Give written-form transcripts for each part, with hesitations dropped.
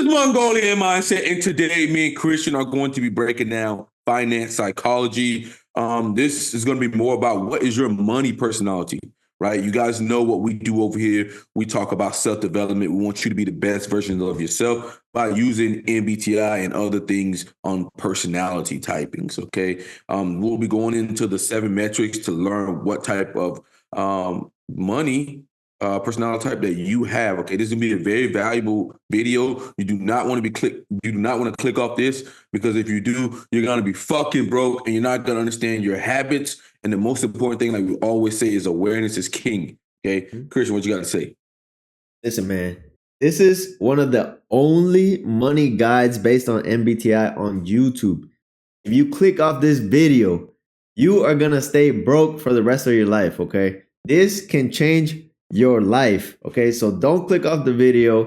Mongolian Mindset, and today me and Christian are going to be breaking down finance psychology. This is going to be more about what is your money personality, right? You guys know what we do over here. We talk about self-development. We want you to be the best version of yourself by using MBTI and other things on personality typings, okay? We'll be going into the 7 metrics to learn what type of money personality type that you have. Okay, this is gonna be a very valuable video. You do not want to be click. You do not want to click off this because if you do, you're gonna be fucking broke and you're not gonna understand your habits. And the most important thing, like we always say, is awareness is king. Okay, Christian, what you got to say? Listen, man, this is one of the only money guides based on MBTI on YouTube. If you click off this video, you are gonna stay broke for the rest of your life. Okay, this can change your life. Okay, so don't click off the video.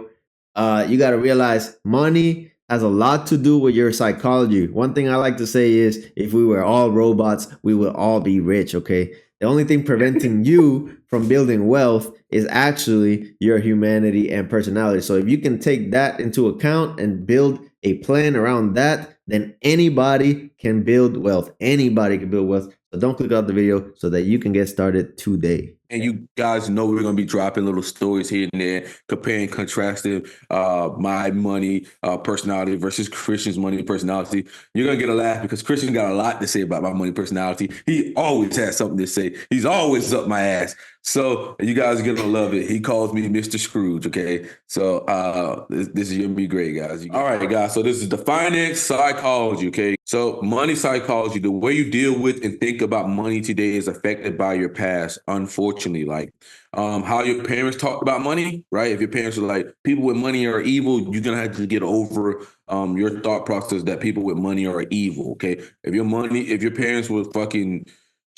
You got to realize money has a lot to do with your psychology. One thing I like to say is if we were all robots, we would all be rich. Okay, the only thing preventing you from building wealth is actually your humanity and personality. So if you can take that into account and build a plan around that, then anybody can build wealth. Anybody can build wealth. So don't click out the video so that you can get started today. And you guys know we're going to be dropping little stories here and there, comparing, contrasting my money personality versus Christian's money personality. You're going to get a laugh because Christian got a lot to say about my money personality. He always has something to say. He's always up my ass. So you guys are going to love it. He calls me Mr. Scrooge, okay? So this is going to be great, guys. All right, guys. So this is the finance psychology, okay? So money psychology, the way you deal with and think about money today is affected by your past, unfortunately. Like how your parents talked about money, right? If your parents are like, people with money are evil, you're going to have to get over your thought process that people with money are evil, okay? If your parents were fucking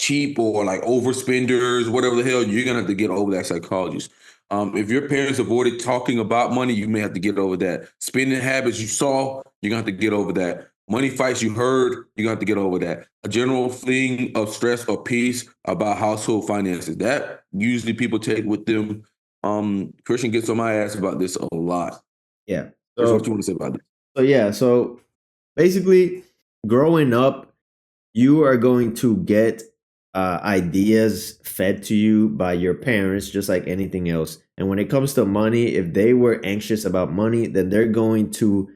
cheap or like overspenders, whatever the hell, you're going to have to get over that psychologist. If your parents avoided talking about money, you may have to get over that. Spending habits you saw, you're going to have to get over that. Money fights you heard, you're going to have to get over that. A general feeling of stress or peace about household finances. That usually people take with them. Christian gets on my ass about this a lot. Yeah. So what you want to say about this? So basically, growing up, you are going to get ideas fed to you by your parents, just like anything else. And when it comes to money, if they were anxious about money, then they're going to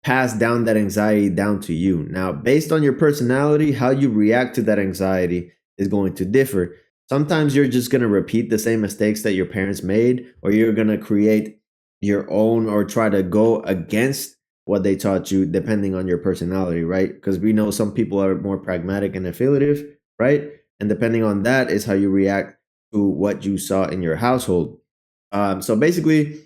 pass down that anxiety down to you. Now, based on your personality, how you react to that anxiety is going to differ. Sometimes you're just going to repeat the same mistakes that your parents made, or you're going to create your own or try to go against what they taught you, depending on your personality, right? Because we know some people are more pragmatic and affiliative, right? And depending on that is how you react to what you saw in your household. So basically,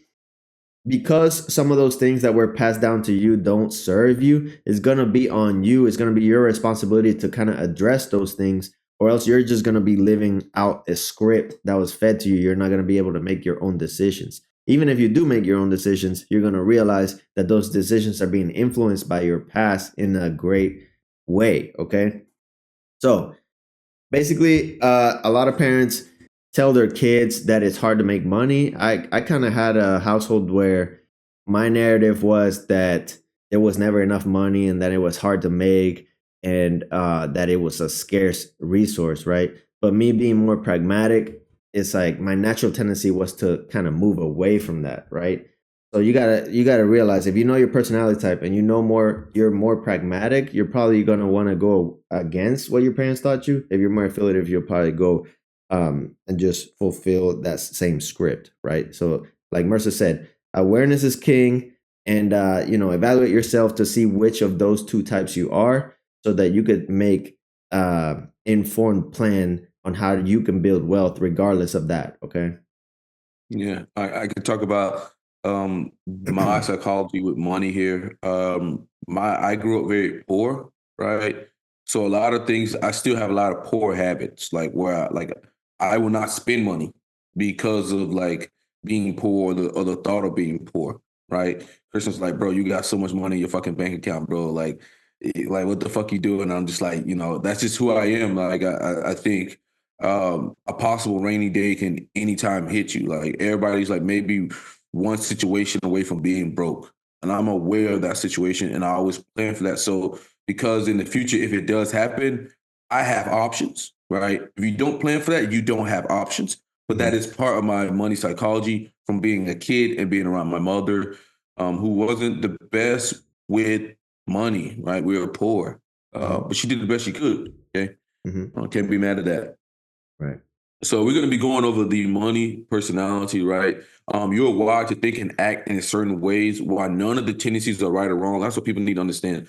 because some of those things that were passed down to you don't serve you, it's going to be on you. It's going to be your responsibility to kind of address those things, or else you're just going to be living out a script that was fed to you. You're not going to be able to make your own decisions. Even if you do make your own decisions, you're going to realize that those decisions are being influenced by your past in a great way. Okay. So basically, a lot of parents tell their kids that it's hard to make money. I kind of had a household where my narrative was that there was never enough money and that it was hard to make and that it was a scarce resource, right? But me being more pragmatic, it's like my natural tendency was to kind of move away from that, right? So you gotta realize if you know your personality type and you're more pragmatic, you're probably gonna want to go against what your parents taught you. If you're more affiliative, you'll probably go and just fulfill that same script, right? So like Mercer said, awareness is king, and evaluate yourself to see which of those two types you are, so that you could make informed plan on how you can build wealth regardless of that. Okay. Yeah, I could talk about my psychology with money here. I grew up very poor, right? So a lot of things I still have a lot of poor habits, like where I will not spend money because of like being poor or the thought of being poor, right? Christian's like, bro, you got so much money in your fucking bank account, bro. Like what the fuck you doing? I'm just like, that's just who I am. Like I think a possible rainy day can anytime hit you. Like everybody's like maybe one situation away from being broke. and I'm aware of that situation, and I always plan for that. So because in the future, if it does happen, I have options, right? If you don't plan for that, you don't have options. But that Mhm. is part of my money psychology from being a kid and being around my mother, who wasn't the best with money, right? We were poor, Mhm. but she did the best she could. Okay, Mhm. can't be mad at that. Right. So we're going to be going over the money personality, right? You're wired to think and act in certain ways. While none of the tendencies are right or wrong, that's what people need to understand.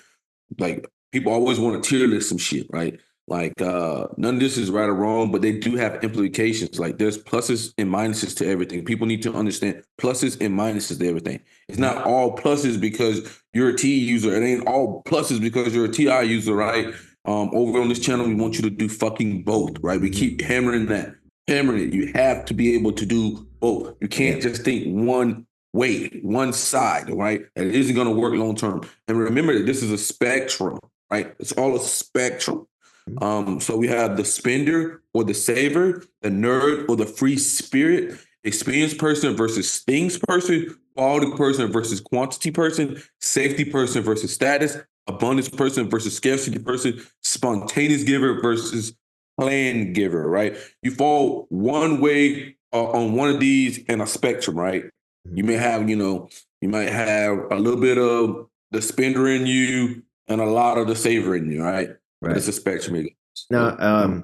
Like people always want to tier list some shit, right? Like none of this is right or wrong, but they do have implications. Like there's pluses and minuses to everything. People need to understand pluses and minuses to everything. It's Mhm. not all pluses because you're a T user. It ain't all pluses because you're a TI user, right? Over on this channel, we want you to do fucking both, right? We Mhm. keep hammering that, hammering it. You have to be able to do both. You can't Yeah. just think one way, one side, right? And it isn't going to work long term. And remember that this is a spectrum, right? It's all a spectrum. Mhm. So we have the spender or the saver, the nerd or the free spirit, experienced person versus things person, quality person versus quantity person, safety person versus status, abundance person versus scarcity person, spontaneous giver versus plan giver, right? You fall one way on one of these in a spectrum, right? Mhm. You may have, you might have a little bit of the spender in you and a lot of the saver in you, right? But Right. it's a spectrum. Now, So,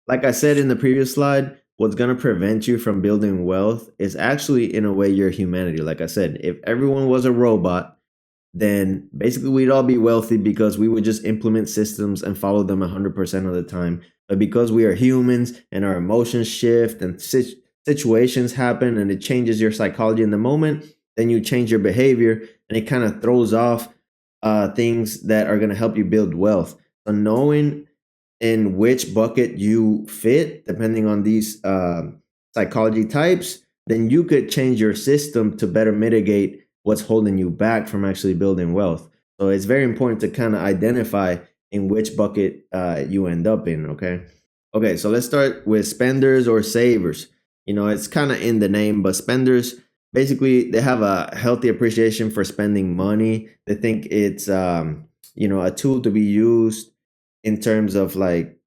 like I said in the previous slide, what's going to prevent you from building wealth is actually, in a way, your humanity. Like I said, if everyone was a robot, then basically we'd all be wealthy because we would just implement systems and follow them 100% of the time. But because we are humans and our emotions shift and situations happen and it changes your psychology in the moment, then you change your behavior and it kind of throws off things that are going to help you build wealth. So knowing in which bucket you fit, depending on these psychology types, then you could change your system to better mitigate what's holding you back from actually building wealth. So it's very important to kind of identify in which bucket you end up in. Okay. Okay. So let's start with spenders or savers. It's kind of in the name, but spenders basically they have a healthy appreciation for spending money. They think it's a tool to be used in terms of like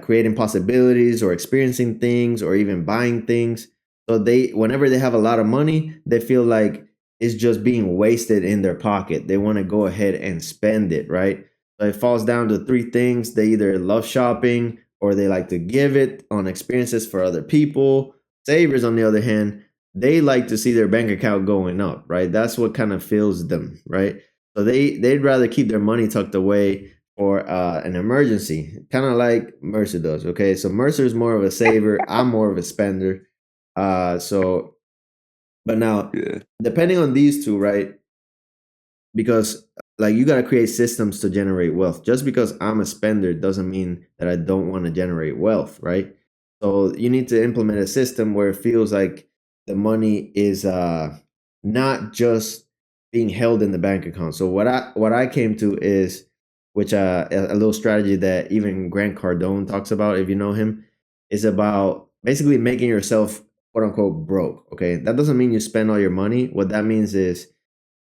creating possibilities or experiencing things or even buying things. So whenever they have a lot of money, they feel like it's just being wasted in their pocket. They want to go ahead and spend it, right? So it falls down to three things. They either love shopping or they like to give it on experiences for other people. Savers, on the other hand, they like to see their bank account going up, right? That's what kind of fills them, right? So they'd rather keep their money tucked away for an emergency, kind of like Mercer does. Okay, so Mercer is more of a saver. I'm more of a spender. So, but now yeah, depending on these two, right? Because like you got to create systems to generate wealth. Just because I'm a spender doesn't mean that I don't want to generate wealth, right? So you need to implement a system where it feels like the money is not just being held in the bank account. So what I came to is which a little strategy that even Grant Cardone talks about, if you know him, is about basically making yourself quote unquote broke. Okay, that doesn't mean you spend all your money. What that means is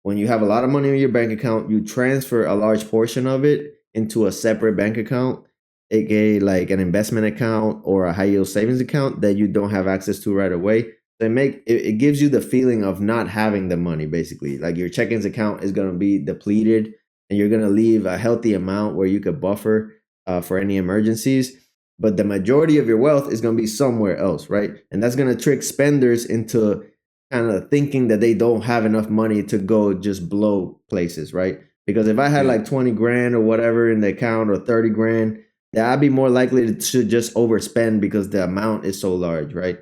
when you have a lot of money in your bank account, you transfer a large portion of it into a separate bank account, aka like an investment account or a high yield savings account that you don't have access to right away. So it gives you the feeling of not having the money, basically. Like your checkings account is gonna be depleted and you're gonna leave a healthy amount where you could buffer for any emergencies. But the majority of your wealth is gonna be somewhere else, right? And that's gonna trick spenders into kind of thinking that they don't have enough money to go just blow places, right? Because if I had yeah, like 20 grand or whatever in the account or 30 grand, then I'd be more likely to just overspend because the amount is so large, right?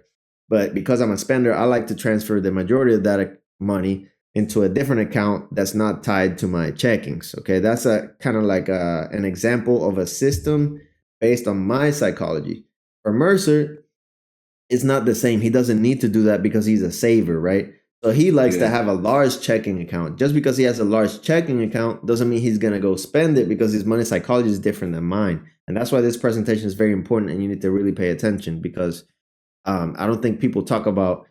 But because I'm a spender, I like to transfer the majority of that money into a different account that's not tied to my checkings. Okay, that's a kind of like an example of a system based on my psychology. For Mercer, it's not the same. He doesn't need to do that because he's a saver, right? So he likes to yeah, have a large checking account. Just because he has a large checking account doesn't mean he's going to go spend it because his money psychology is different than mine. And that's why this presentation is very important and you need to really pay attention because I don't think people talk about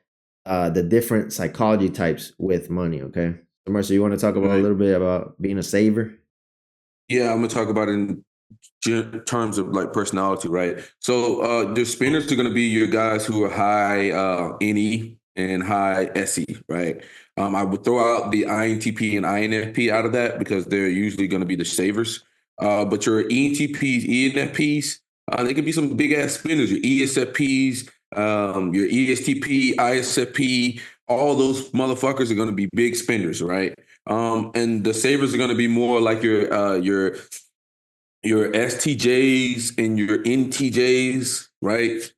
the different psychology types with money, okay? So, Marcel, you want to talk about a right? little bit about being a saver? Yeah, I'm gonna talk about it in terms of like personality, right? So the spinners are going to be your guys who are high NE and high SE, right? I would throw out the INTP and INFP out of that because they're usually going to be the savers. But your ENTPs, ENFPs, they could be some big ass spinners. Your ESFPs, your ESTP, ISFP, all those motherfuckers are going to be big spenders, right? And the savers are going to be more like your STJs and your NTJs, right?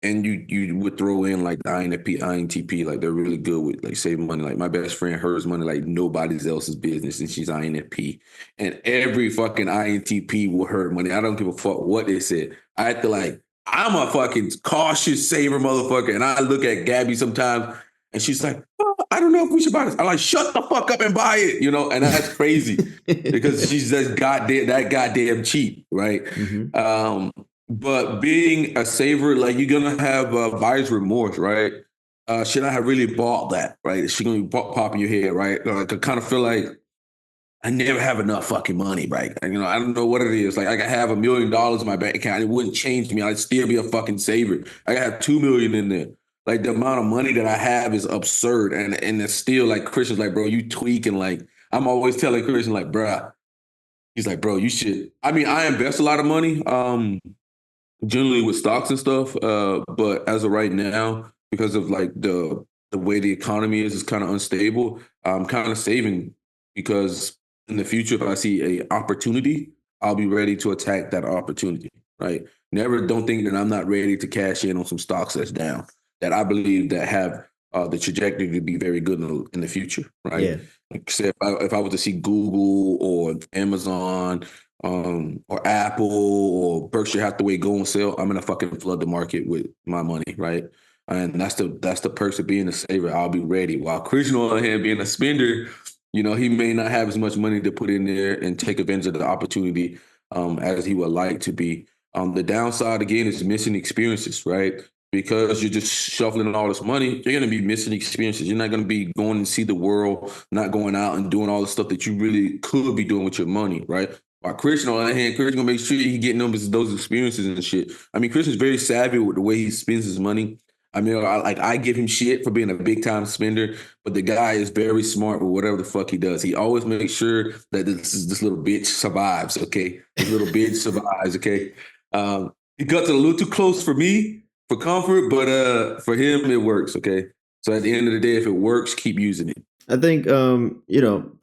And you would throw in like the INFP, INTP, like they're really good with like saving money. Like my best friend, hers money like nobody's else's business, and she's INFP. And every fucking INTP will hurt money. I don't give a fuck what they said. I have to like, I'm a fucking cautious saver motherfucker, and I look at Gabby sometimes, and she's like, oh, I don't know if we should buy this. I'm like, shut the fuck up and buy it, and that's crazy because she's that goddamn cheap, right? Hmm. But being a saver, like you're gonna have buyer's remorse, right? Should I have really bought that, right? She gonna be popping your head, right? Like I kind of feel like I never have enough fucking money, right? I don't know what it is. Like I could have $1 million in my bank account, it wouldn't change me. I'd still be a fucking saver. I could have 2 million in there. Like the amount of money that I have is absurd, and it's still like Christian's like, bro, you tweaking. Like I'm always telling Christian, like, bruh, he's like, bro, you should. I mean, I invest a lot of money, generally with stocks and stuff. But as of right now, because of like the way the economy is kind of unstable, I'm kind of saving because in the future, if I see a opportunity, I'll be ready to attack that opportunity. Right? Never don't think that I'm not ready to cash in on some stocks that's down that I believe that have the trajectory to be very good in the future. Right? Yeah. Like say if I was to see Google or Amazon or Apple or Berkshire Hathaway go on sale, I'm gonna fucking flood the market with my money, right? And that's the perks of being a saver. I'll be ready. While Christian on the other hand, being a spender, he may not have as much money to put in there and take advantage of the opportunity as he would like to be. The downside again is missing experiences, right? Because you're just shuffling all this money, you're gonna be missing experiences. You're not gonna be going and see the world, not going out and doing all the stuff that you really could be doing with your money, right? While Christian, on the other hand, Christian gonna make sure he getting those experiences and shit. I mean, Christian's very savvy with the way he spends his money. I mean, I give him shit for being a big time spender, but the guy is very smart with whatever the fuck he does. He always makes sure that this little bitch survives. Okay, this little bitch survives. Okay, he cuts it a little too close for me for comfort, but for him it works. Okay, so at the end of the day, if it works, keep using it. I think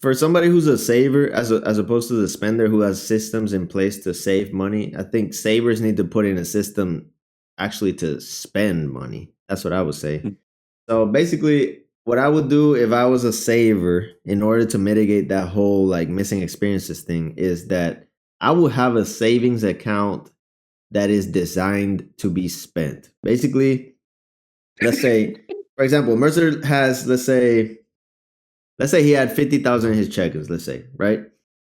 for somebody who's a saver as opposed to the spender who has systems in place to save money, I think savers need to put in a system actually to spend money. That's what I would say. So basically, what I would do if I was a saver in order to mitigate that whole like missing experiences thing is that I would have a savings account that is designed to be spent. Basically, let's say, for example, Mercer has, let's say he had 50,000 in his checkers, let's say, right?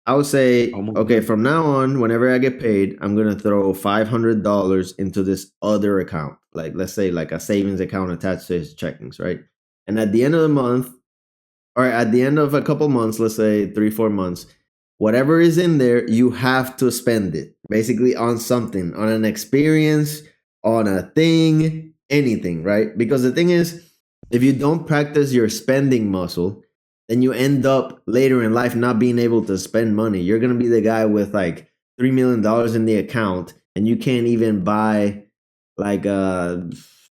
I would say, okay, from now on, whenever I get paid, I'm gonna throw $500 into this other account, like let's say like a savings account attached to his checkings, right? And at the end of the month, or at the end of a couple months, let's say 3-4 months, whatever is in there, you have to spend it basically on something, on an experience, on a thing, anything, right? Because the thing is, if you don't practice your spending muscle, then you end up later in life not being able to spend money. You're going to be the guy with like $3 million in the account and you can't even buy like a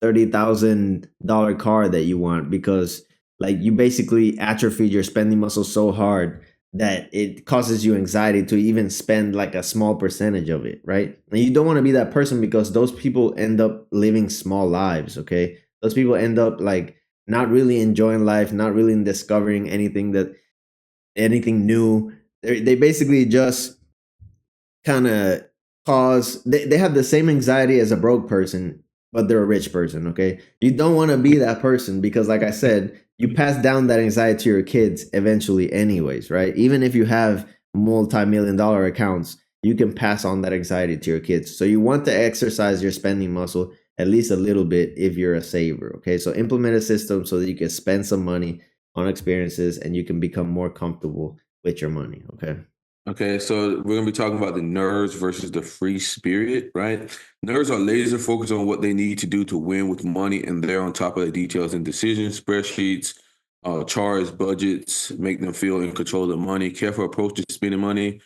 $30,000 car that you want because like you basically atrophied your spending muscle so hard that it causes you anxiety to even spend like a small percentage of it, right? And you don't want to be that person because those people end up living small lives, okay? Those people end up like not really enjoying life, not really discovering anything new. They basically just kind of they have the same anxiety as a broke person, but they're a rich person, okay? You don't want to be that person because like I said, you pass down that anxiety to your kids eventually anyways, right? Even if you have multi-million-dollar accounts, you can pass on that anxiety to your kids. So you want to exercise your spending muscle at least a little bit if you're a saver, okay? So implement a system so that you can spend some money on experiences, and you can become more comfortable with your money. Okay. Okay, so we're gonna be talking about the nerds versus the free spirit, right? Nerds are laser focused on what they need to do to win with money, and they're on top of the details and decisions, spreadsheets, charts, budgets, make them feel in control of the money. Careful approach to spending money.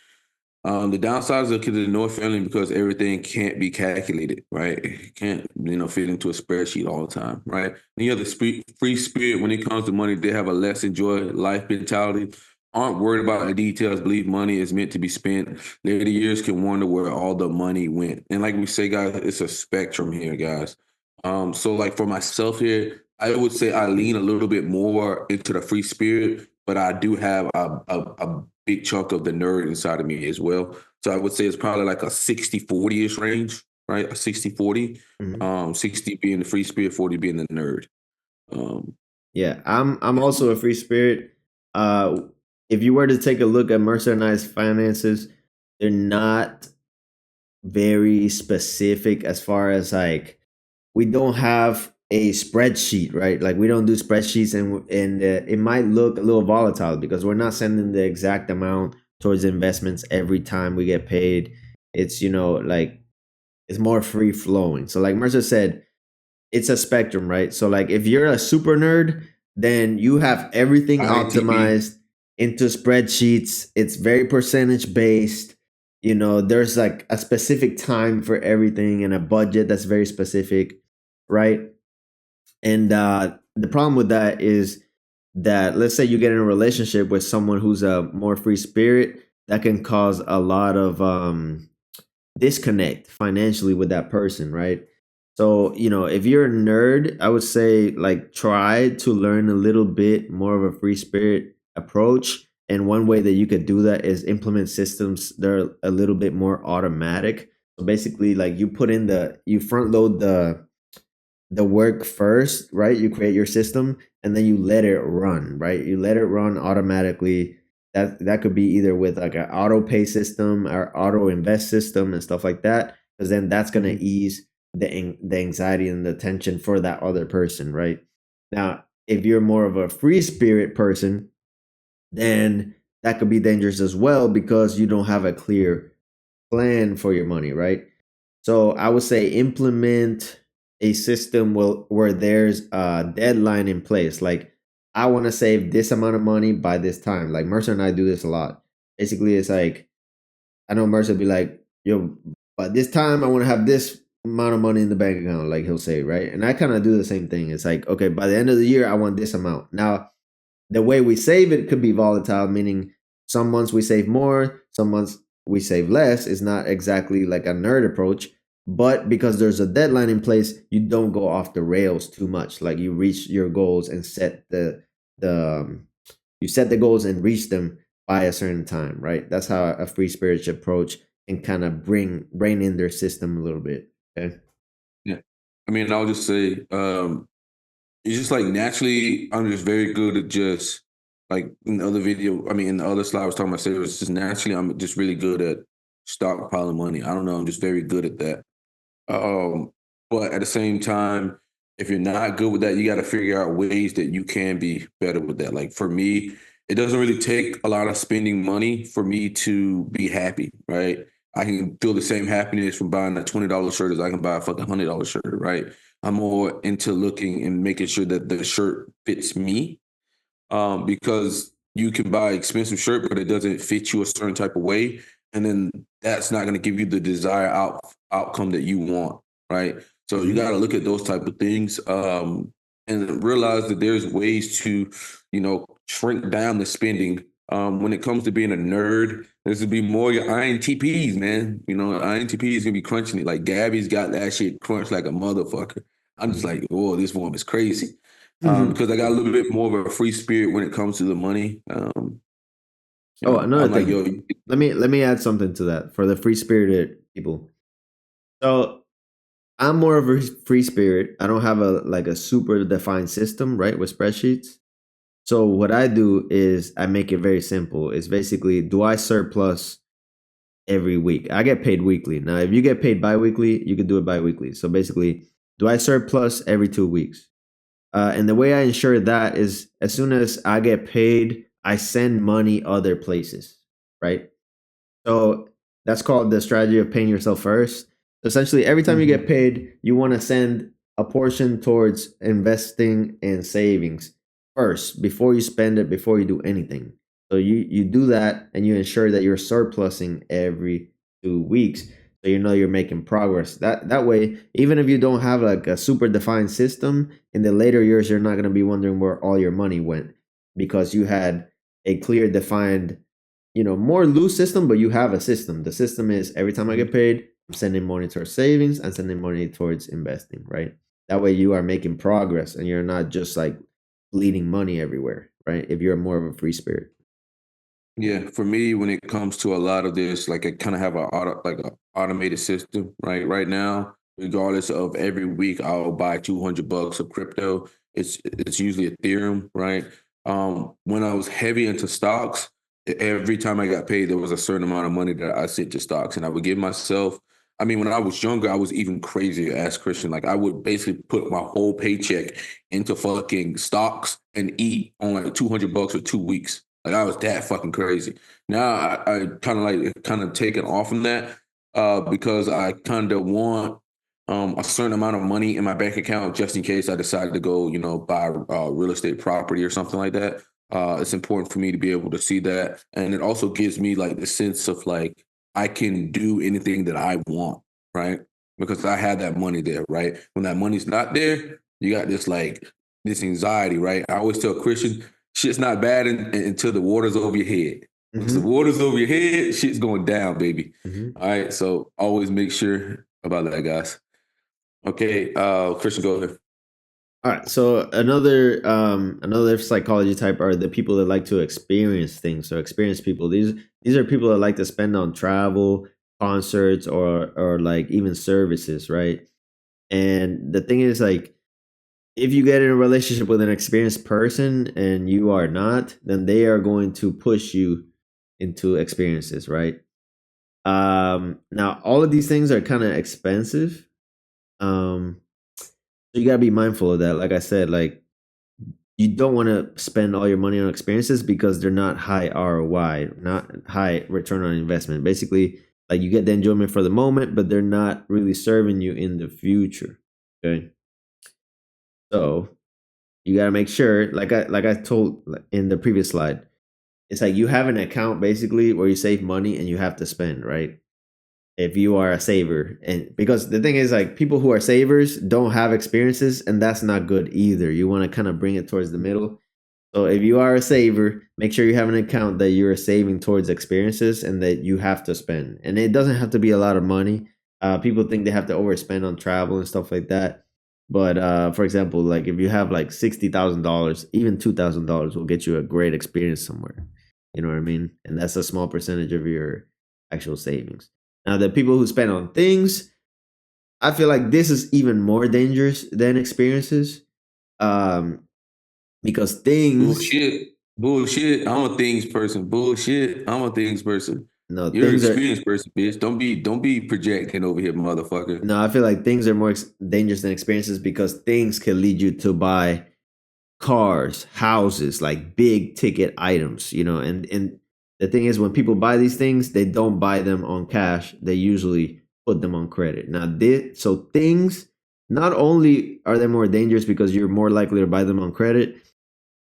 The downsides are to the North family because everything can't be calculated, right? It can't, fit into a spreadsheet all the time, right? And you have the free spirit when it comes to money. They have a let's enjoy life mentality. Aren't worried about the details. Believe money is meant to be spent. Later years can wonder where all the money went. And like we say, guys, it's a spectrum here, guys. So like for myself here, I would say I lean a little bit more into the free spirit, but I do have a big chunk of the nerd inside of me as well. So I would say it's probably like a 60-40-ish range, right? A 60-40. Mhm. 60 being the free spirit, 40 being the nerd. Um, Yeah, I'm also a free spirit. Uh, if you were to take a look at Mercer and I's finances, they're not very specific as far as like we don't have a spreadsheet, right? Like we don't do spreadsheets, and it might look a little volatile because we're not sending the exact amount towards investments every time we get paid. It's like it's more free flowing. So like Mercer said, it's a spectrum, right? So like if you're a super nerd, then you have everything INTP. optimized into spreadsheets. It's very percentage based. There's like a specific time for everything and a budget that's very specific, right? And the problem with that is that let's say you get in a relationship with someone who's a more free spirit, that can cause a lot of disconnect financially with that person, right? So, if you're a nerd, I would say like try to learn a little bit more of a free spirit approach. And one way that you could do that is implement systems that are a little bit more automatic. So basically, like you front load the work first, right? You create your system and then you let it run, right? You let it run automatically. That could be either with like an auto pay system or auto invest system and stuff like that, because then that's gonna Mhm. ease the anxiety and the tension for that other person, right? Now, if you're more of a free spirit person, then that could be dangerous as well because you don't have a clear plan for your money, right? So I would say implement a system where there's a deadline in place. Like I want to save this amount of money by this time. Like Mercer and I do this a lot. Basically, it's like I know Mercer be like, "Yo, by this time I want to have this amount of money in the bank account." Like he'll say, right? And I kind of do the same thing. It's like, okay, by the end of the year I want this amount. Now the way we save it could be volatile, meaning some months we save more, some months we save less. It's not exactly like a nerd approach, but because there's a deadline in place, you don't go off the rails too much. Like you reach your goals and the you set the goals and reach them by a certain time, right? That's how a free spirit approach can kind of bring in their system a little bit. Okay. Yeah. I mean, I'll just say, it's just like naturally, I'm just very good at just like in the other video. I mean, in the other slide I was talking about, say it was just naturally, I'm just really good at stockpiling money. I don't know, I'm just very good at that. Um, but at the same time, if you're not good with that, you got to figure out ways that you can be better with that. Like for me, it doesn't really take a lot of spending money for me to be happy, right? I can feel the same happiness from buying a $20 shirt as I can buy a fucking $100 shirt, right? I'm more into looking and making sure that the shirt fits me, because you can buy expensive shirt, but it doesn't fit you a certain type of way, and then that's not going to give you the desired outcome that you want, right? So you Mm-hmm. got to look at those type of things, and realize that there's ways to, shrink down the spending. When it comes to being a nerd, this would be more your INTPs, man. INTPs gonna be crunching it. Like Gabby's got that shit crunched like a motherfucker. I'm just like, oh, this woman is crazy, Mm-hmm. because I got a little bit more of a free spirit when it comes to the money. Oh, another I'm like, thing. yo, Let me add something to that for the free spirited people. So I'm more of a free spirit. I don't have a super defined system, right, with spreadsheets. So what I do is I make it very simple. It's basically, do I surplus every week? I get paid weekly. Now, if you get paid biweekly, you can do it biweekly. So basically, do I surplus every 2 weeks? And the way I ensure that is as soon as I get paid, I send money other places, right? So that's called the strategy of paying yourself first. Essentially, every time you get Mhm. paid, you want to send a portion towards investing and savings first before you spend it, before you do anything. So you do that and you ensure that you're surplusing every 2 weeks. So you know you're making progress. That way, even if you don't have like a super defined system, in the later years, you're not gonna be wondering where all your money went because you had a clear defined more loose system, but you have a system. The system is every time I get paid, I'm sending money towards savings and sending money towards investing, right? That way you are making progress and you're not just like bleeding money everywhere, right? If you're more of a free spirit. Yeah, for me, when it comes to a lot of this, like I kind of have a automated system, right? Right now, regardless of every week, I'll buy $200 of crypto. It's usually Ethereum, right? When I was heavy into stocks, every time I got paid, there was a certain amount of money that I sent to stocks, and I would give myself. I mean, when I was younger, I was even crazier as Christian. Like I would basically put my whole paycheck into fucking stocks and eat on like $200 for 2 weeks. Like I was that fucking crazy. Now I kind of taken off from that because I kind of want a certain amount of money in my bank account just in case I decide to go, buy real estate property or something like that. It's important for me to be able to see that, and it also gives me like the sense of like I can do anything that I want, right? Because I have that money there, right? When that money's not there, you got this anxiety, right? I always tell Christians, shit's not bad until the water's over your head. Once the Mm-hmm. water's over your head, shit's going down, baby. Mm-hmm. All right, so always make sure about that, guys. Okay, Christian, go ahead. All right. So another psychology type are the people that like to experience things. So experienced people. These are people that like to spend on travel, concerts, or like even services, right? And the thing is like if you get in a relationship with an experienced person and you are not, then they are going to push you into experiences, right? Now all of these things are kind of expensive. Um, so you gotta be mindful of that. Like I said, like you don't want to spend all your money on experiences because they're not high ROI, not high return on investment. Basically, like you get the enjoyment for the moment, but they're not really serving you in the future. Okay, so you got to make sure, like I told in the previous slide, it's like you have an account basically where you save money and you have to spend, right? If you are a saver, and because the thing is like people who are savers don't have experiences, and that's not good either. You want to kind of bring it towards the middle. So if you are a saver, make sure you have an account that you're saving towards experiences and that you have to spend. And it doesn't have to be a lot of money. People think they have to overspend on travel and stuff like that. But for example, like if you have like $60,000, even $2,000 will get you a great experience somewhere. You know what I mean? And that's a small percentage of your actual savings. Now, the people who spend on things, I feel like this is even more dangerous than experiences. Um, because things Bullshit, bullshit. I'm a things person. Bullshit. I'm a things person. No, You're an things are experienced person, bitch. Don't be projecting over here, motherfucker. no. I feel like things are more dangerous than experiences because things can lead you to buy cars, houses, like big ticket items. And the thing is, when people buy these things, they don't buy them on cash. They usually put them on credit. Now, so things not only are they more dangerous because you're more likely to buy them on credit,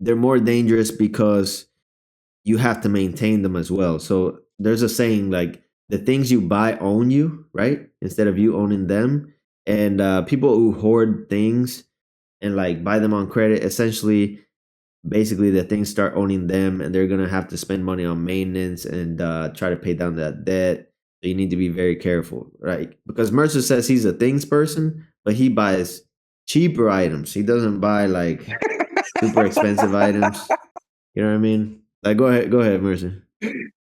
they're more dangerous because you have to maintain them as well. So there's a saying like the things you buy own you, right? Instead of you owning them. And people who hoard things and like buy them on credit, essentially, basically, the things start owning them, and they're gonna have to spend money on maintenance and try to pay down that debt. So you need to be very careful, right? Because Mercer says he's a things person, but he buys cheaper items. He doesn't buy like super expensive items. You know what I mean? Like, go ahead, Mercer.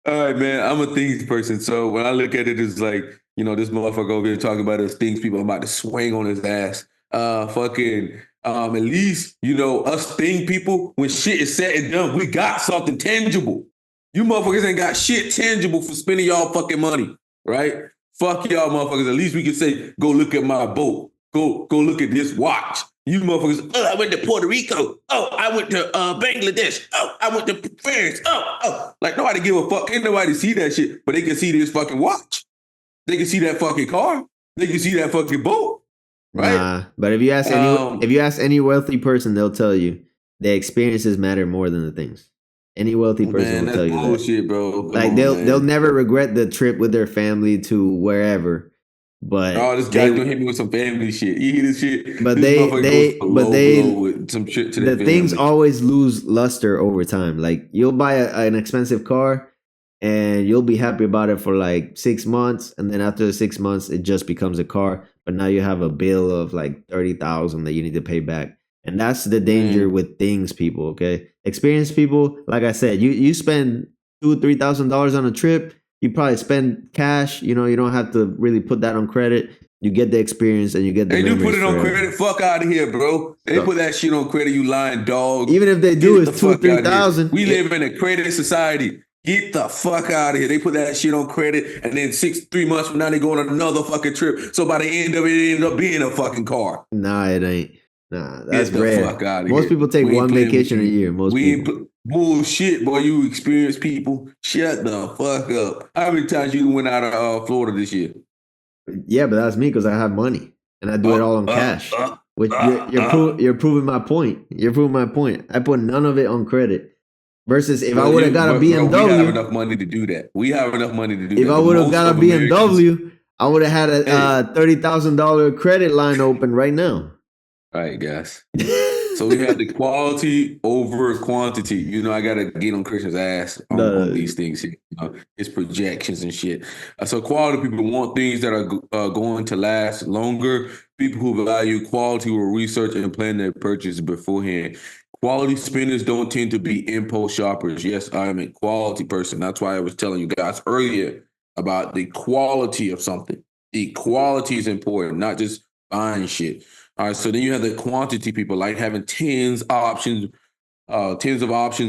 All right, man. I'm a things person. So when I look at it, it's like, this motherfucker over here talking about us things people. I'm about to swing on his ass. At least, us thing people, when shit is said and done, we got something tangible. You motherfuckers ain't got shit tangible for spending y'all fucking money, right? Fuck y'all motherfuckers. At least we can say, go look at my boat. Go look at this watch. You motherfuckers, oh, I went to Puerto Rico. Oh, I went to Bangladesh. Oh, I went to France. Oh. Like, nobody give a fuck. Ain't nobody see that shit, but they can see this fucking watch. They can see that fucking car. They can see that fucking boat, right? Nah, but if you ask any wealthy person, they'll tell you the experiences matter more than the things. Any wealthy person Man, will that's tell you that. bullshit, bro. Come Like on, they'll man. never regret the trip with their family to wherever, but Oh, this guy's gonna hit me with some family shit. You hear this shit? but This motherfucker goes for but low blow with some shit to their the things family. always lose luster over time. Like you'll buy an expensive car and you'll be happy about it for like 6 months, and then after the 6 months, it just becomes a car. But now you have a bill of like 30,000 that you need to pay back, and that's the danger Man, with things, people. Okay, experienced people, like I said, you spend $2,000 or $3,000 on a trip. You probably spend cash. You know, you don't have to really put that on credit. You get the experience and you get the they do put memories it on forever. credit. Fuck out of here, bro. They So put that shit on credit, you lying dog. even if they do, Get the it's two, fuck three out of here. thousand. We live in a credit society. Get the fuck out of here. They put that shit on credit, and then 3 months from now, they go on another fucking trip. So by the end of it, it ended up being a fucking car. Nah, it ain't. Nah, that's Get the fuck rare. out of Most here. people take We ain't one playing with vacation a you. year. Most We ain't people. bullshit, boy. You experienced people. Shut the fuck up. How many times you went out of Florida this year? Yeah, but that's me because I have money and I do it all on cash. Which you're proving my point. You're proving my point. I put none of it on credit. Versus if I Well, would have got a bro, we have BMW, enough money to do that. We have enough money to do if that. I But would have most got a of Americans, BMW, I would have had hey, a $30,000 credit line open right now. all right, guys. So we have the quality over quantity. You know, I gotta get on Christian's ass on The these things here. His projections and shit. So quality people want things that are going to last longer. People who value quality will research and plan their purchase beforehand. Quality spenders don't tend to be impulse shoppers. Yes, I am a quality person. That's why I was telling you guys earlier about the quality of something. The quality is important, not just buying shit. All right, so then you have the quantity people like having tens of options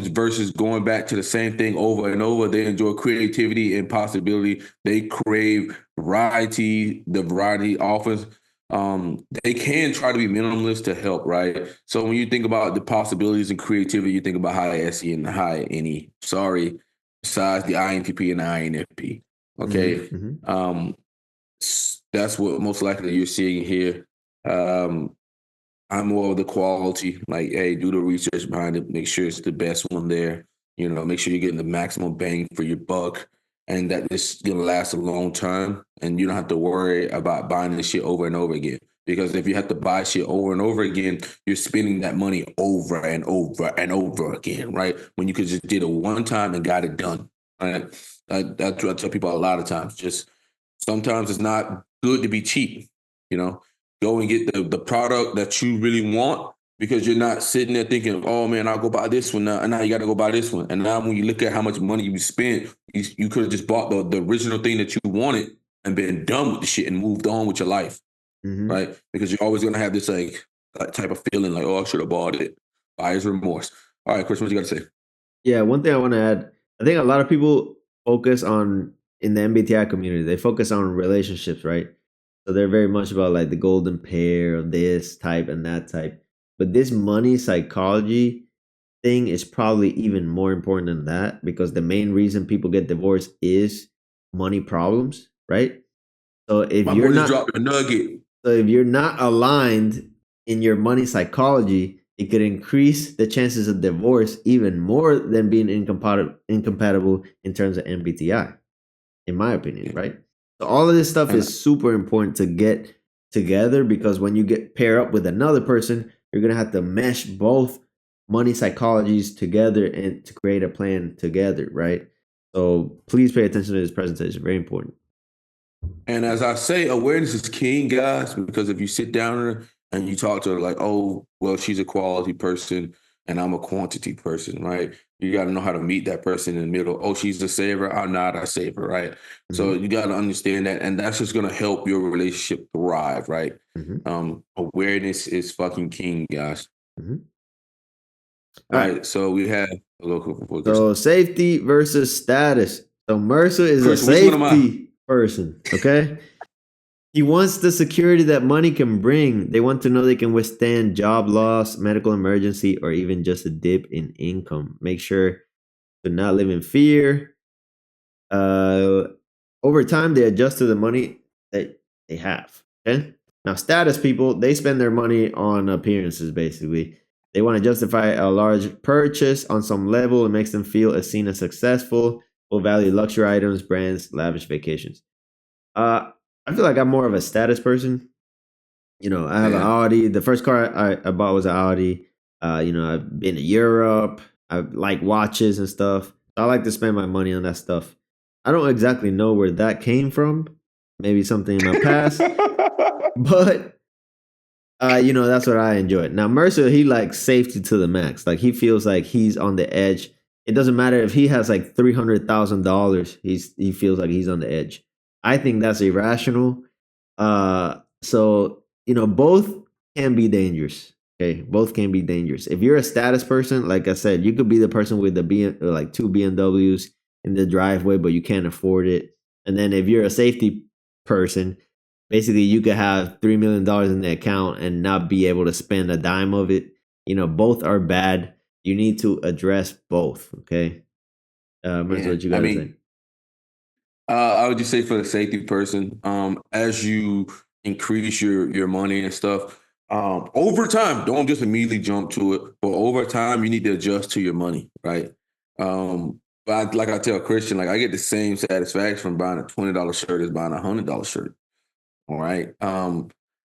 versus going back to the same thing over and over. They enjoy creativity and possibility. They crave variety. The variety offers. They can try to be minimalist to help, right? So when you think about the possibilities and creativity, you think about high SE and high NE. Sorry, besides the INTP and the INFP. Okay, mm-hmm. um, that's what most likely you're seeing here. Um, I'm more of the quality, like, hey, do the research behind it, make sure it's the best one there. You know, make sure you're getting the maximum bang for your buck, and that this gonna last a long time, and you don't have to worry about buying this shit over and over again. Because if you have to buy shit over and over again, you're spending that money over and over and over again, right? When you could just did it one time and got it done. Right? That's what I tell people a lot of times. Just sometimes it's not good to be cheap, you know. Go and get the product that you really want because you're not sitting there thinking, oh man, I'll go buy this one now. And now you got to go buy this one. And now when you look at how much money you spent, you could have just bought the original thing that you wanted and been done with the shit and moved on with your life, Mm-hmm. right? Because you're always going to have this like type of feeling like, oh, I should have bought it. Buyer's remorse. All right, Chris, what you got to say? Yeah, one thing I want to add, I think a lot of people focus on in the MBTI community, they focus on relationships, right? So they're very much about like the golden pair of this type and that type. But this money psychology thing is probably even more important than that because the main reason people get divorced is money problems, right? So My boy just dropped a nugget. if you're not aligned in your money psychology, it could increase the chances of divorce even more than being incompatible in terms of MBTI, in my opinion, right? So all of this stuff And is super important to get together because when you get pair up with another person, you're gonna have to mesh both money psychologies together and to create a plan together, right? So please pay attention to this presentation. Very important. And as I say, awareness is king, guys, because if you sit down and you talk to her like, oh, well, she's a quality person and I'm a quantity person, right? You got to know how to meet that person in the middle. Oh, she's a saver. I'm not a saver, right? So Mm-hmm. you got to understand that. And that's just going to help your relationship thrive, right? Mm-hmm. Awareness is fucking king, guys. Mm-hmm. All All right. right. So we have a local Chris. So safety versus status. So Mercer is a Chris, which one am I? safety person. Okay. He wants the security that money can bring. They want to know they can withstand job loss, medical emergency, or even just a dip in income. Make sure to not live in fear. Uh, Over time, they adjust to the money that they have. Okay. Now, status people, they spend their money on appearances, basically. They want to justify a large purchase on some level. It makes them feel as seen as successful, will value luxury items, brands, lavish vacations. I feel like I'm more of a status person. I have an Yeah. Audi. The first car I bought was an Audi. I've been to Europe. I like watches and stuff. I like to spend my money on that stuff. I don't exactly know where that came from. Maybe something in my past, but that's what I enjoy. Now Mercer, he likes safety to the max. Like he feels like he's on the edge. It doesn't matter if he has like $300,000. He feels like he's on the edge. I think that's irrational. So both can be dangerous. Okay, both can be dangerous. If you're a status person, like I said, you could be the person with the like two BMWs in the driveway, but you can't afford it. And then if you're a safety person, basically you could have $3 million in the account and not be able to spend a dime of it. Both are bad. You need to address both. Okay, Yeah. what you I gotta say? mean, I would just say for the safety person, as you increase your money and stuff, over time, don't just immediately jump to it, but over time, you need to adjust to your money, right? But like I tell Christian, like I get the same satisfaction from buying a $20 shirt as buying a $100 shirt. All right.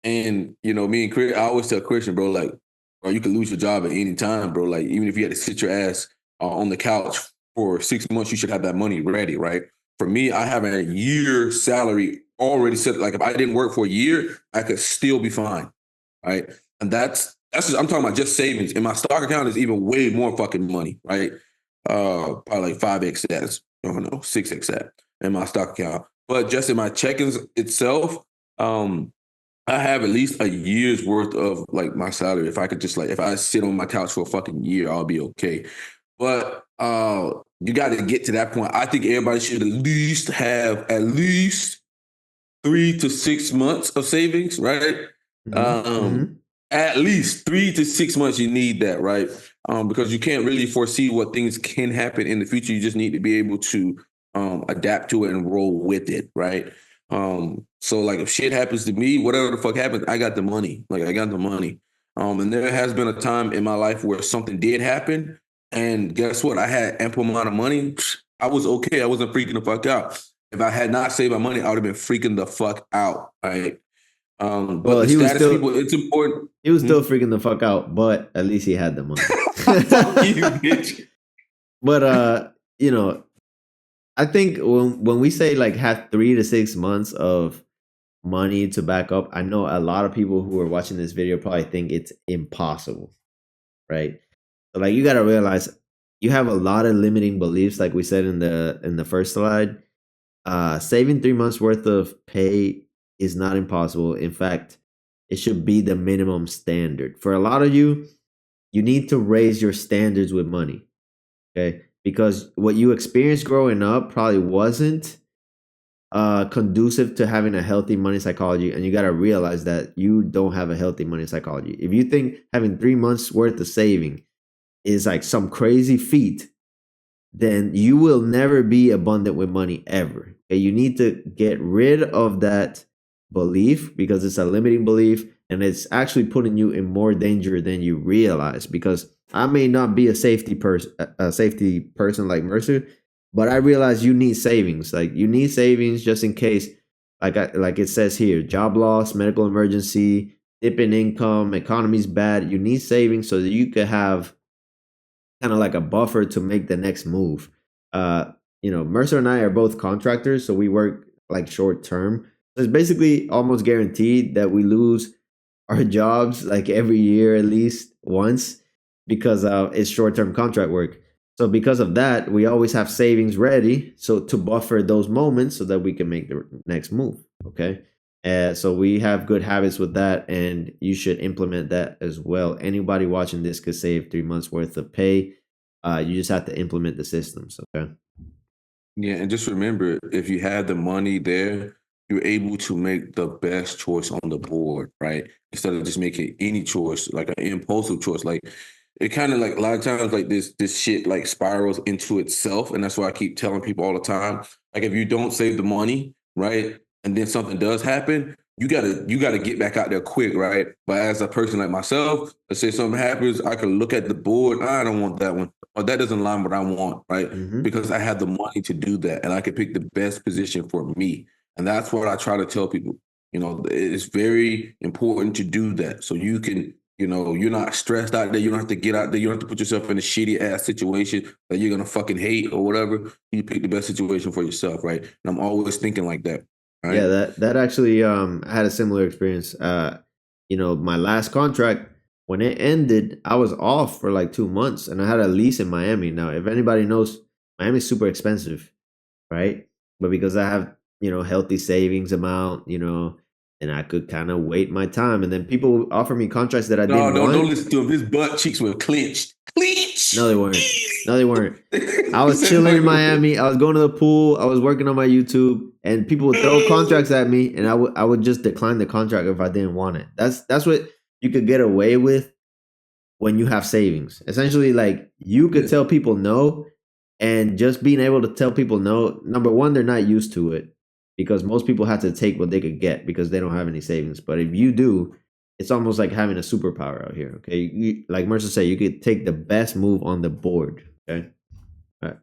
And me and Chris, I always tell Christian, bro, like, bro, you can lose your job at any time, bro. Like, even if you had to sit your ass on the couch for 6 months, you should have that money ready, right? For me, I have a year salary already set. Like, if I didn't work for a year, I could still be fine, right? And that's just, I'm talking about just savings. And my stock account is even way more fucking money, right? Probably like 5x that, I don't know, 6x that in my stock account. But just in my check-ins itself, um, I have at least a year's worth of like my salary. If I could just like if I sit on my couch for a fucking year, I'll be okay. But you got to get to that point. I think everybody should at least have at least 3 to 6 months of savings, right? Mm-hmm. Um, Mm-hmm. at least 3 to 6 months, you need that, right? Because you can't really foresee what things can happen in the future. You just need to be able to adapt to it and roll with it, right? So like if shit happens to me, whatever the fuck happens, I got the money. Like I got the money. And there has been a time in my life where something did happen, and guess what? I had ample amount of money. I was okay. I wasn't freaking the fuck out. If I had not saved my money, I would have been freaking the fuck out. Right. But Well, the he was status still people, it's important. he was Hmm? still freaking the fuck out, but at least he had the money. Fuck you, bitch. But I think when we say like have 3 to 6 months of money to back up, I know a lot of people who are watching this video probably think it's impossible, right? So like you got to realize you have a lot of limiting beliefs, like we said in the first slide. Saving 3 months worth of pay is not impossible. In fact, it should be the minimum standard for a lot of you. You need to raise your standards with money, okay? Because what you experienced growing up probably wasn't conducive to having a healthy money psychology, and you got to realize that you don't have a healthy money psychology. If you think having 3 months worth of saving is like some crazy feat, then you will never be abundant with money ever. Okay? You need to get rid of that belief because it's a limiting belief and it's actually putting you in more danger than you realize. Because I may not be a safety person like Mercer, but I realize you need savings. Like you need savings just in case, like it says here, job loss, medical emergency, dip in income, economy's bad. You need savings so that you could have kind of like a buffer to make the next move. Mercer and I are both contractors, so we work like short term. So it's basically almost guaranteed that we lose our jobs like every year at least once because it's short term contract work. So because of that, we always have savings ready so to buffer those moments so that we can make the next move. Okay. So we have good habits with that, and you should implement that as well. Anybody watching this could save 3 months worth of pay. You just have to implement the systems. Okay. Yeah, and just remember, if you have the money there, you're able to make the best choice on the board, right? Instead of just making any choice, like an impulsive choice. Like it kind of like a lot of times like this shit like spirals into itself. And that's why I keep telling people all the time. Like if you don't save the money, right? And then something does happen, you gotta get back out there quick, right? But as a person like myself, let's say something happens, I can look at the board, I don't want that one. Or that doesn't align with what I want, right? Mm-hmm. Because I have the money to do that and I can pick the best position for me. And that's what I try to tell people. You know, it's very important to do that. So you can, you know, you're not stressed out there. You don't have to get out there. You don't have to put yourself in a shitty ass situation that you're gonna fucking hate or whatever. You pick the best situation for yourself, right? And I'm always thinking like that. Yeah, Right. that actually I had a similar experience. You know, my last contract when it ended, I was off for like 2 months, and I had a lease in Miami. Now, if anybody knows, Miami's super expensive, right? But because I have, you know, healthy savings amount, you know, and I could kind of wait my time, and then people would offer me contracts that I No, didn't don't want. listen to him. His butt cheeks were clenched. No, Clench. they weren't. No, they weren't. I He was said chilling in like, Miami. I was going to the pool. I was working on my YouTube, and people would throw contracts at me, and I would just decline the contract if I didn't want it. That's what you could get away with when you have savings. Essentially, like you could yeah. tell people no, and just being able to tell people no. Number one, they're not used to it because most people have to take what they could get because they don't have any savings. But if you do, it's almost like having a superpower out here. Okay, like Mercer said, you could take the best move on the board. Okay, all right,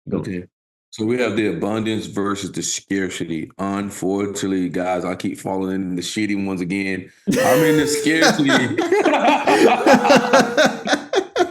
go. Okay. So we have the abundance versus the scarcity. Unfortunately, guys, I keep falling in the shitty ones again. I'm in the scarcity.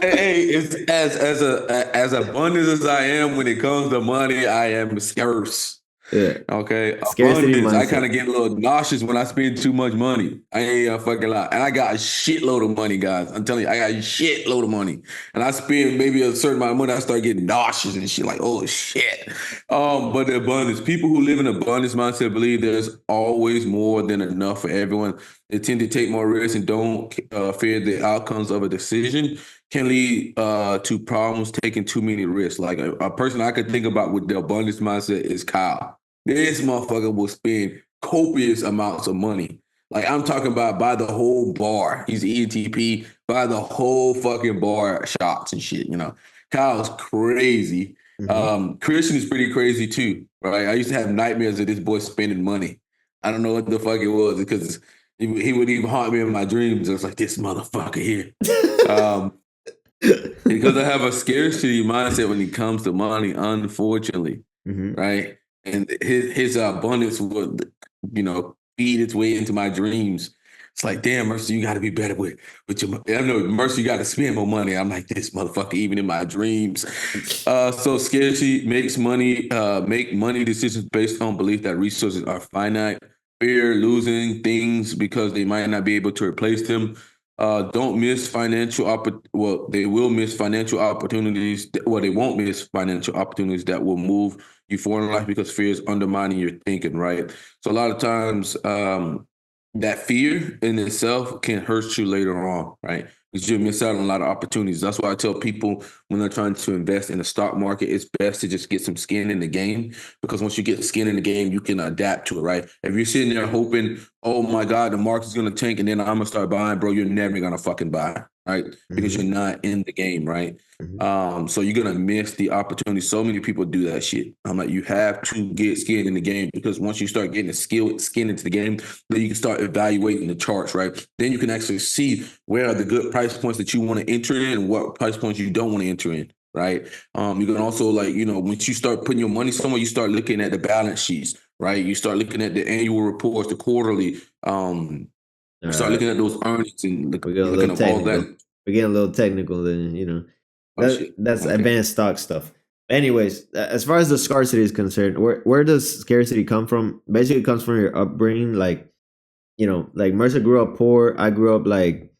Hey, it's as abundant as I am when it comes to money, I am scarce. Yeah, Okay, scarcity abundance. I kind mindset. of get a little nauseous when I spend too much money. I ain't a fucking lie. And I got a shitload of money, guys. I'm telling you, I got a shitload of money. And I spend maybe a certain amount of money, I start getting nauseous and shit like, oh shit. But the abundance, people who live in abundance mindset believe there's always more than enough for everyone. They tend to take more risks and don't fear the outcomes of a decision. Can lead to problems taking too many risks. Like a person I could think about with the abundance mindset is Kyle. This motherfucker will spend copious amounts of money. Like I'm talking about buy the whole bar. He's ENTP, buy the whole fucking bar shots and shit, you know. Kyle's crazy. Hmm. Christian is pretty crazy too, right? I used to have nightmares of this boy spending money. I don't know what the fuck it was because he would even haunt me in my dreams. I was like, this motherfucker here. Um, because I have a scarcity mindset when it comes to money, unfortunately, Hmm. right? And his abundance would, you know, feed its way into my dreams. It's like, damn, Mercy, you got to be better with your. I know Mercy, you got to spend more money. I'm like this motherfucker, even in my dreams. So scarcity makes money, make money decisions based on belief that resources are finite, fear losing things because they might not be able to replace them. Don't miss well, they will miss financial opportunities. Well, they won't miss financial opportunities that will move you forward in life because fear is undermining your thinking, right? So a lot of times, that fear in itself can hurt you later on, right? Because you miss out on a lot of opportunities. That's why I tell people when they're trying to invest in the stock market, it's best to just get some skin in the game. Because once you get skin in the game, you can adapt to it, right? If you're sitting there hoping, oh my God, the market's gonna tank and then I'm gonna start buying, bro, you're never gonna fucking buy, right? Because you're Hmm. not in the game, right? Hmm. So you're gonna miss the opportunity. So many people do that shit. I'm like, you have to get skin in the game because once you start getting skin into the game, then you can start evaluating the charts, right? Then you can actually see where are the good price points that you want to enter in and what price points you don't want to enter in, right? You can also like, you know, once you start putting your money somewhere, you start looking at the balance sheets, right? You start looking at the annual reports, the quarterly, All start right, looking at those earnings and we get a looking little at all that. technical. We get a little technical, then Oh shit. that's Okay. advanced stock stuff. Anyways, as far as the scarcity is concerned, where does scarcity come from? Basically, it comes from your upbringing. Like like Mercer grew up poor. I grew up like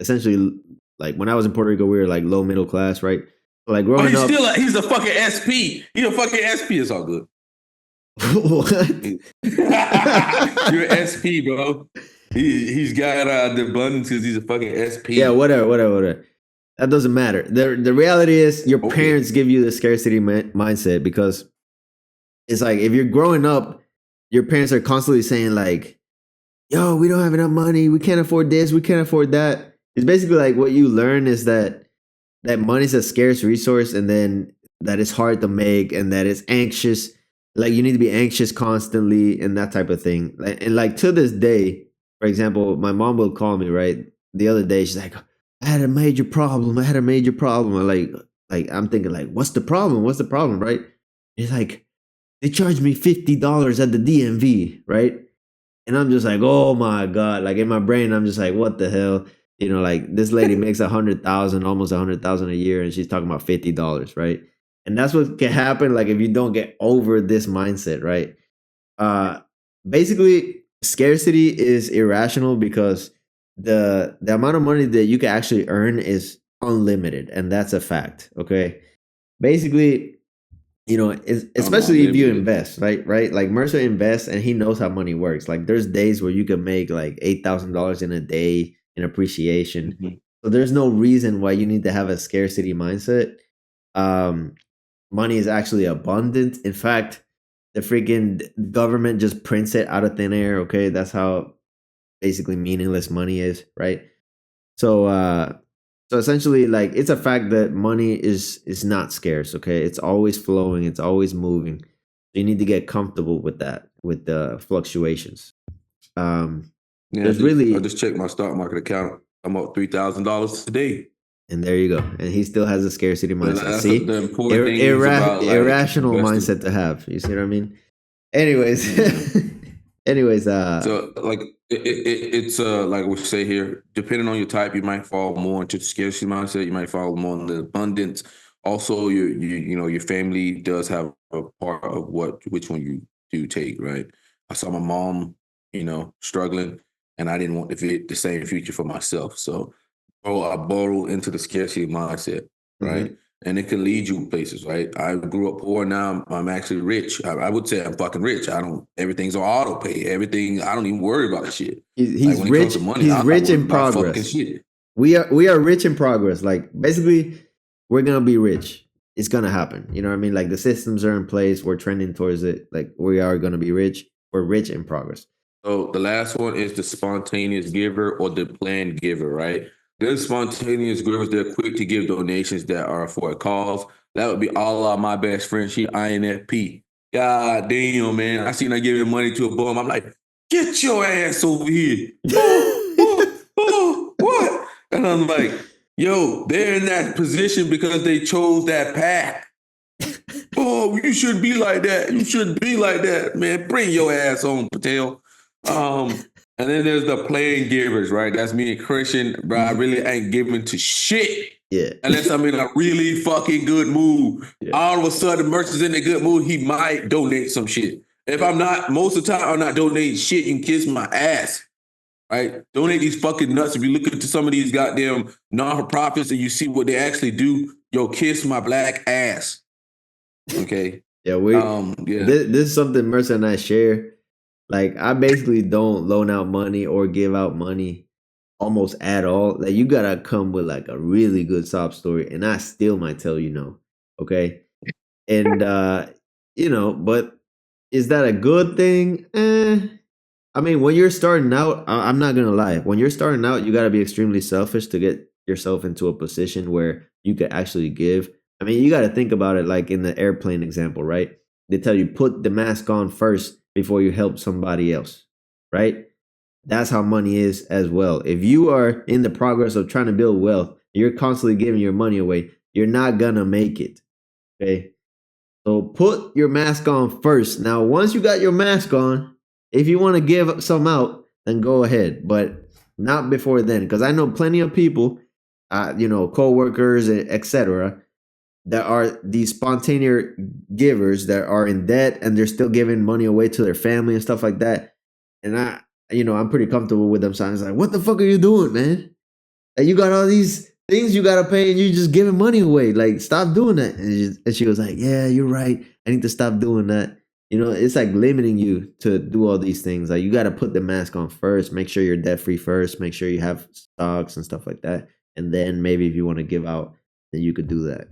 essentially like when I was in Puerto Rico, we were like low middle class, right? So, like Oh, growing up. he's a fucking SP. He's a fucking SP. It's all good. What? You're an SP, bro. He's got the abundance because he's a fucking Yeah, SP. whatever. That doesn't matter. The reality is your Okay. parents give you the scarcity mindset because it's like if you're growing up, your parents are constantly saying like, yo, we don't have enough money, we can't afford this, we can't afford that. It's basically like what you learn is that money's a scarce resource, and then that it's hard to make, and that it's anxious. Like you need to be anxious constantly and that type of thing. And like to this day, for example, my mom will call me, right? The other day, she's like, I had a major problem. I had a major problem. Like I'm thinking like, what's the problem? What's the problem, right? It's like, they charged me $50 at the DMV, right? And I'm just like, oh my God. Like in my brain, I'm just like, what the hell? You know, like this lady makes 100,000, almost 100,000 a year, and she's talking about $50, right? And that's what can happen, like if you don't get over this mindset, right? Uh Basically, scarcity is irrational because the amount of money that you can actually earn is unlimited, and that's a fact. Okay. Basically, especially if you Unlimited. invest, right, like Mercer invests and he knows how money works. Like there's days where you can make like $8,000 in a day in appreciation. Mhm. So there's no reason why you need to have a scarcity mindset. um Money is actually abundant. In fact, the freaking government just prints it out of thin air. Okay, that's how basically meaningless money is, right? So so essentially, like it's a fact that money is not scarce. Okay, it's always flowing, it's always moving. You need to get comfortable with that, with the fluctuations. um Yeah, there's I really just checked my stock market account. I'm up $3,000 today. And there you go, and he still has a scarcity But mindset. that's See, the important things about like irrational investing. mindset to have. You see what I mean? Anyways, Yeah. anyways, So like it's like we say here, depending on your type, you might fall more into the scarcity mindset. You might fall more in the abundance. Also, your family does have a part of which one you do take, right? I saw my mom, struggling, and I didn't want the same future for myself. So, I borrow into the scarcity mindset, right? mhm. And it can lead you places, right? I grew up poor. Now I'm actually rich. I would say I'm fucking rich. I don't. Everything's on auto pay. Everything. I don't even worry about shit. Like He's when it comes rich. to money, He's I'm not rich worried in about fucking progress. shit. We are rich in progress. Like basically, we're gonna be rich. It's gonna happen. You know what I mean? Like the systems are in place. We're trending towards it. Like we are gonna be rich. We're rich in progress. So the last one is the spontaneous giver or the planned giver, right? There's spontaneous givers. They're quick to give donations that are for a cause. That would be all of my best friend. She INFP. God damn, man. I seen her giving money to a bum. I'm like, get your ass over here. What? And I'm like, yo, they're in that position because they chose that path. Oh, you shouldn't be like that. You shouldn't be like that, man. Bring your ass on, Patel. And then there's the playing givers, right? That's me and Christian, bro. I really ain't giving to shit Yeah. unless I'm in a really fucking good mood. Yeah. All of a sudden, Mercer's in a good mood. He might donate some shit. If I'm not, most of the time, I'm not donating shit. You can kiss my ass, right? Donate these fucking nuts. If you look into some of these goddamn non-for-profits and you see what they actually do, yo, kiss my black ass. Okay. Yeah. Yeah. This is something Mercer and I share. Like I basically don't loan out money or give out money almost at all. Like you gotta come with like a really good sob story, and I still might tell you no. Okay. And but is that a good thing? I mean, when you're starting out, I'm not gonna lie. When you're starting out, you gotta be extremely selfish to get yourself into a position where you could actually give. I mean, you gotta think about it like in the airplane example, right? They tell you put the mask on first before you help somebody else, right? That's how money is as well. If you are in the progress of trying to build wealth, you're constantly giving your money away, you're not gonna make it. Okay. So put your mask on first. Now, once you got your mask on, if you want to give some out, then go ahead, but not before then. Because I know plenty of people, coworkers, etc., that are these spontaneous givers that are in debt and they're still giving money away to their family and stuff like that. And I'm pretty comfortable with them. So I was like, what the fuck are you doing, man? And you got all these things you gotta pay, and you just giving money away. Like, stop doing that. And she was like, "Yeah, you're right. I need to stop doing that." It's like limiting you to do all these things. Like, you gotta put the mask on first. Make sure you're debt free first. Make sure you have stocks and stuff like that. And then maybe if you want to give out, then you could do that.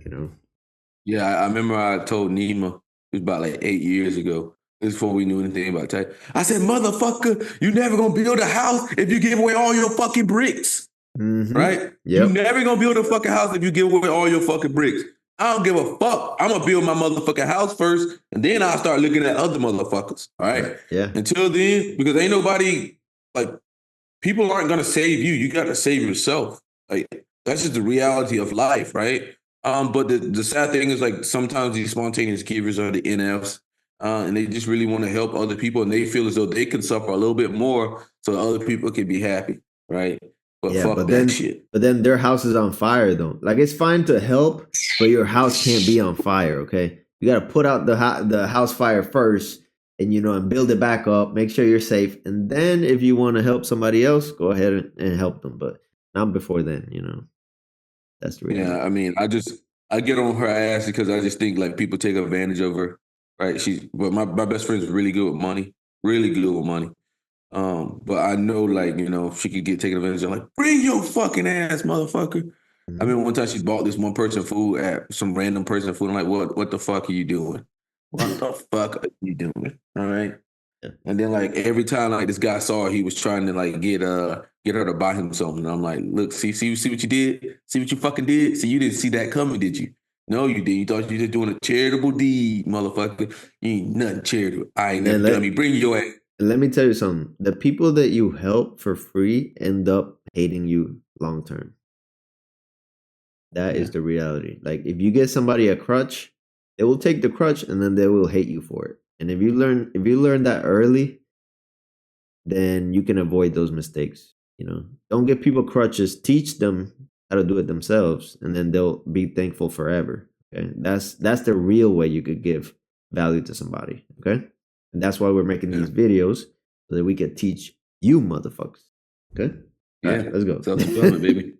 Yeah, I remember I told Nima, it was about like 8 years ago. before we knew anything about tax. I said, motherfucker, you never gonna build a house if you give away all your fucking bricks, Mm-hmm. right? You Yep. never gonna build a fucking house if you give away all your fucking bricks. I don't give a fuck. I'm gonna build my motherfucking house first, and then I'll start looking at other motherfuckers. All right. Right. Yeah. Until then, because ain't nobody like people aren't gonna save you. You got to save yourself. Like that's just the reality of life, right? But the sad thing is like sometimes these spontaneous givers are the NFs, and they just really want to help other people, and they feel as though they can suffer a little bit more so other people can be happy, right? But Yeah, fuck but that then shit. their house is on fire though. Like it's fine to help, but your house can't be on fire. Okay, you got to put out the house fire first, and and build it back up. Make sure you're safe, and then if you want to help somebody else, go ahead and help them. But not before then. That's the Yeah, reality. I mean, I get on her ass because I just think like people take advantage of her, right? But my best friend is really good with money, really good with money. But I know, like, she could get taken advantage of. Like, bring your fucking ass, motherfucker. I Mhm. mean, one time she bought this one person food at some random person food. I'm like, what the fuck are you doing? What the fuck are you doing? All right. Yeah. And then like every time like this guy saw her, he was trying to like get her to buy him something. And I'm like, look, see what you did? See what you fucking did? See, you didn't see that coming, did you? No, you did. You thought you were just doing a charitable deed, motherfucker. You ain't nothing charitable. I ain't And then never dummy. Bring your ass. let me tell you something. The people that you help for free end up hating you long term. That Yeah. is the reality. Like if you get somebody a crutch, they will take the crutch and then they will hate you for it. And if you learn that early, then you can avoid those mistakes. Don't give people crutches. Teach them how to do it themselves, and then they'll be thankful forever. Okay, that's the real way you could give value to somebody. Okay, and that's why we're making Yeah. these videos so that we can teach you motherfuckers. Okay, all Yeah. right, let's go. Self-fulfillment, baby.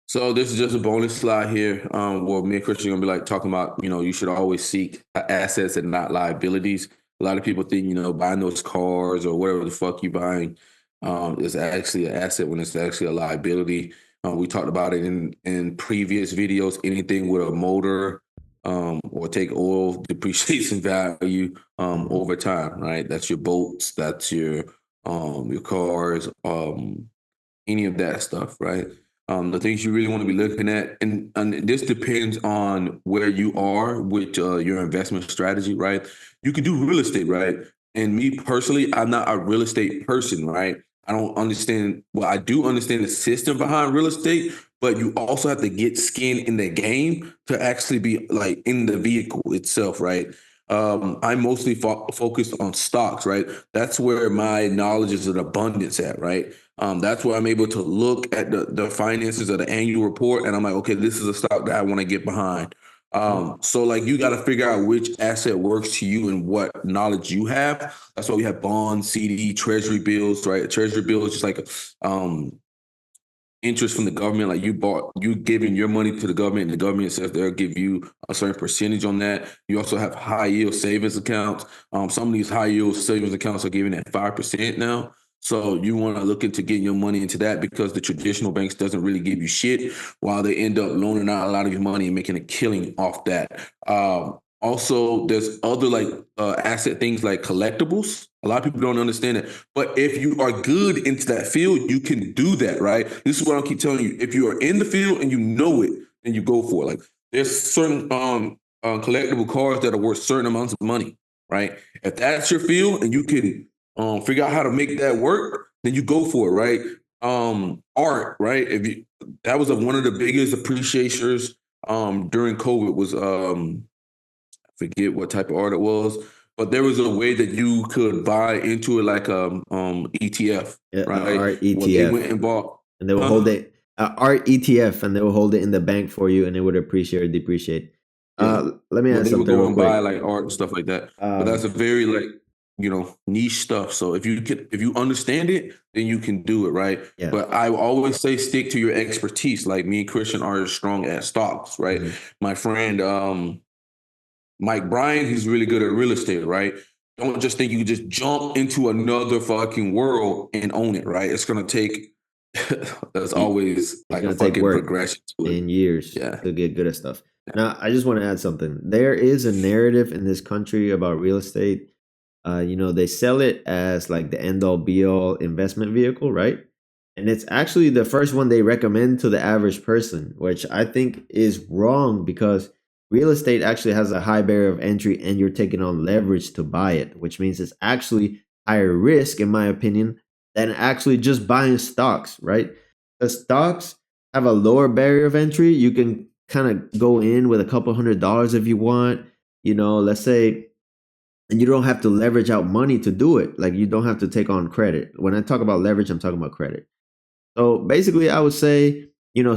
So this is just a bonus slide here, where me and Christian are gonna be like talking about, you should always seek assets and not liabilities. A lot of people think, buying those cars or whatever the fuck you buying, is actually an asset when it's actually a liability. We talked about it in previous videos. Anything with a motor, or take oil depreciates in value, Mhm. over time, right? That's your boats, that's your cars, any of that stuff, right? The things you really want to be looking at, and this depends on where you are with your investment strategy, right? You can do real estate, right? And me personally, I'm not a real estate person, right? I don't understand. Well, I do understand the system behind real estate, but you also have to get skin in the game to actually be like in the vehicle itself, right? I'm mostly focused on stocks, right? That's where my knowledge is an abundance at, right? That's where I'm able to look at the finances of the annual report, and I'm like, okay, this is a stock that I want to get behind. So like you got to figure out which asset works to you and what knowledge you have. That's why we have bonds, CD, treasury bills, right? Treasury bill is just like interest from the government. Like you giving your money to the government, and the government says they'll give you a certain percentage on that. You also have high yield savings accounts. Some of these high yield savings accounts are giving at 5% now. So you want to look into getting your money into that because the traditional banks doesn't really give you shit, while they end up loaning out a lot of your money and making a killing off that. Also, there's other like asset things like collectibles. A lot of people don't understand it. But if you are good into that field, you can do that, right? This is what I keep telling you. If you are in the field and you know it, then you go for it. Like there's certain collectible cards that are worth certain amounts of money, right? If that's your field and you can figure out how to make that work, then you go for it, right? Art, right? If you that was one of the biggest appreciators during COVID was forget what type of art it was, but there was a way that you could buy into it like ETF, Yeah, right? art What they went ETF, and bought, and they will hold huh? it. Art ETF, and they will hold it in the bank for you, and it would appreciate or depreciate. Yeah, Let me but add they would something go real and buy quick. like art and stuff like that. But that's Um, a very like niche stuff. So if you understand it, then you can do it, right? yeah. But I always say stick to your expertise. Like me and Christian are strong at stocks, right? Mhm. My friend Mike Bryan, he's really good at real estate, right? Don't just think you can just jump into another fucking world and own it, right? It's gonna take there's It- always It's like a gonna take fucking work progression to it. and years Yeah. to get good at stuff. Now, I just want to add something. There is a narrative in this country about real estate They sell it as like the end all be all investment vehicle, right? And it's actually the first one they recommend to the average person, which I think is wrong because real estate actually has a high barrier of entry and you're taking on leverage to buy it, which means it's actually higher risk, in my opinion, than actually just buying stocks, right? The stocks have a lower barrier of entry. You can kind of go in with a couple $100 if you want. Let's say, and you don't have to leverage out money to do it. Like you don't have to take on credit. When I talk about leverage, I'm talking about credit. So basically, I would say,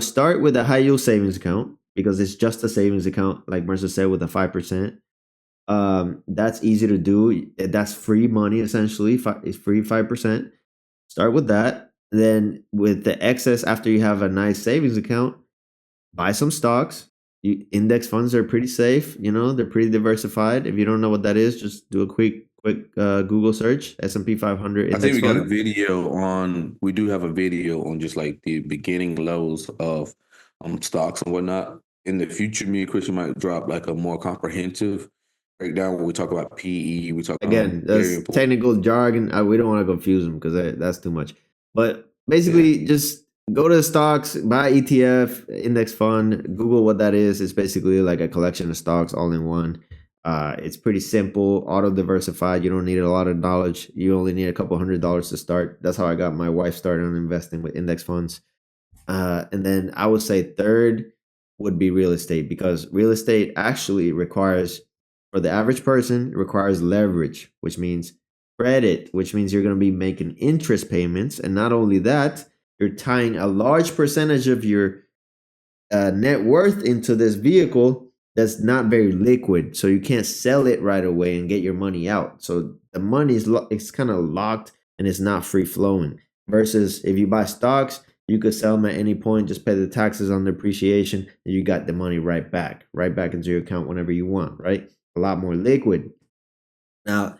start with a high yield savings account because it's just a savings account, like Mercer said, with a 5%. That's easy to do. That's free money essentially. It's free 5%. Start with that. Then with the excess, after you have a nice savings account, buy some stocks. Index funds are pretty safe. They're pretty diversified. If you don't know what that is, just do a quick Google search. S&P 500 I think index we got a fund. video on. We do have a video on just like the beginning lows of stocks and whatnot. In the future, me and Christian might drop like a more comprehensive breakdown when we talk about PE. We talk Again, very that's important. technical jargon. We don't want to confuse them because that's too much. But Yeah, basically, just go to the stocks, buy ETF, index fund, Google what that is. It's basically like a collection of stocks all in one. It's pretty simple, auto diversified. You don't need a lot of knowledge. You only need a couple $100 to start. That's how I got my wife started on investing with index funds. And then I would say third would be real estate because real estate actually requires, for the average person, requires leverage, which means credit, which means you're going to be making interest payments. And not only that, you're tying a large percentage of your net worth into this vehicle that's not very liquid. So you can't sell it right away and get your money out. So the money it's kind of locked and it's not free flowing. Versus if you buy stocks, you could sell them at any point, just pay the taxes on the appreciation, and you got the money right back into your account whenever you want, right? A lot more liquid. Now,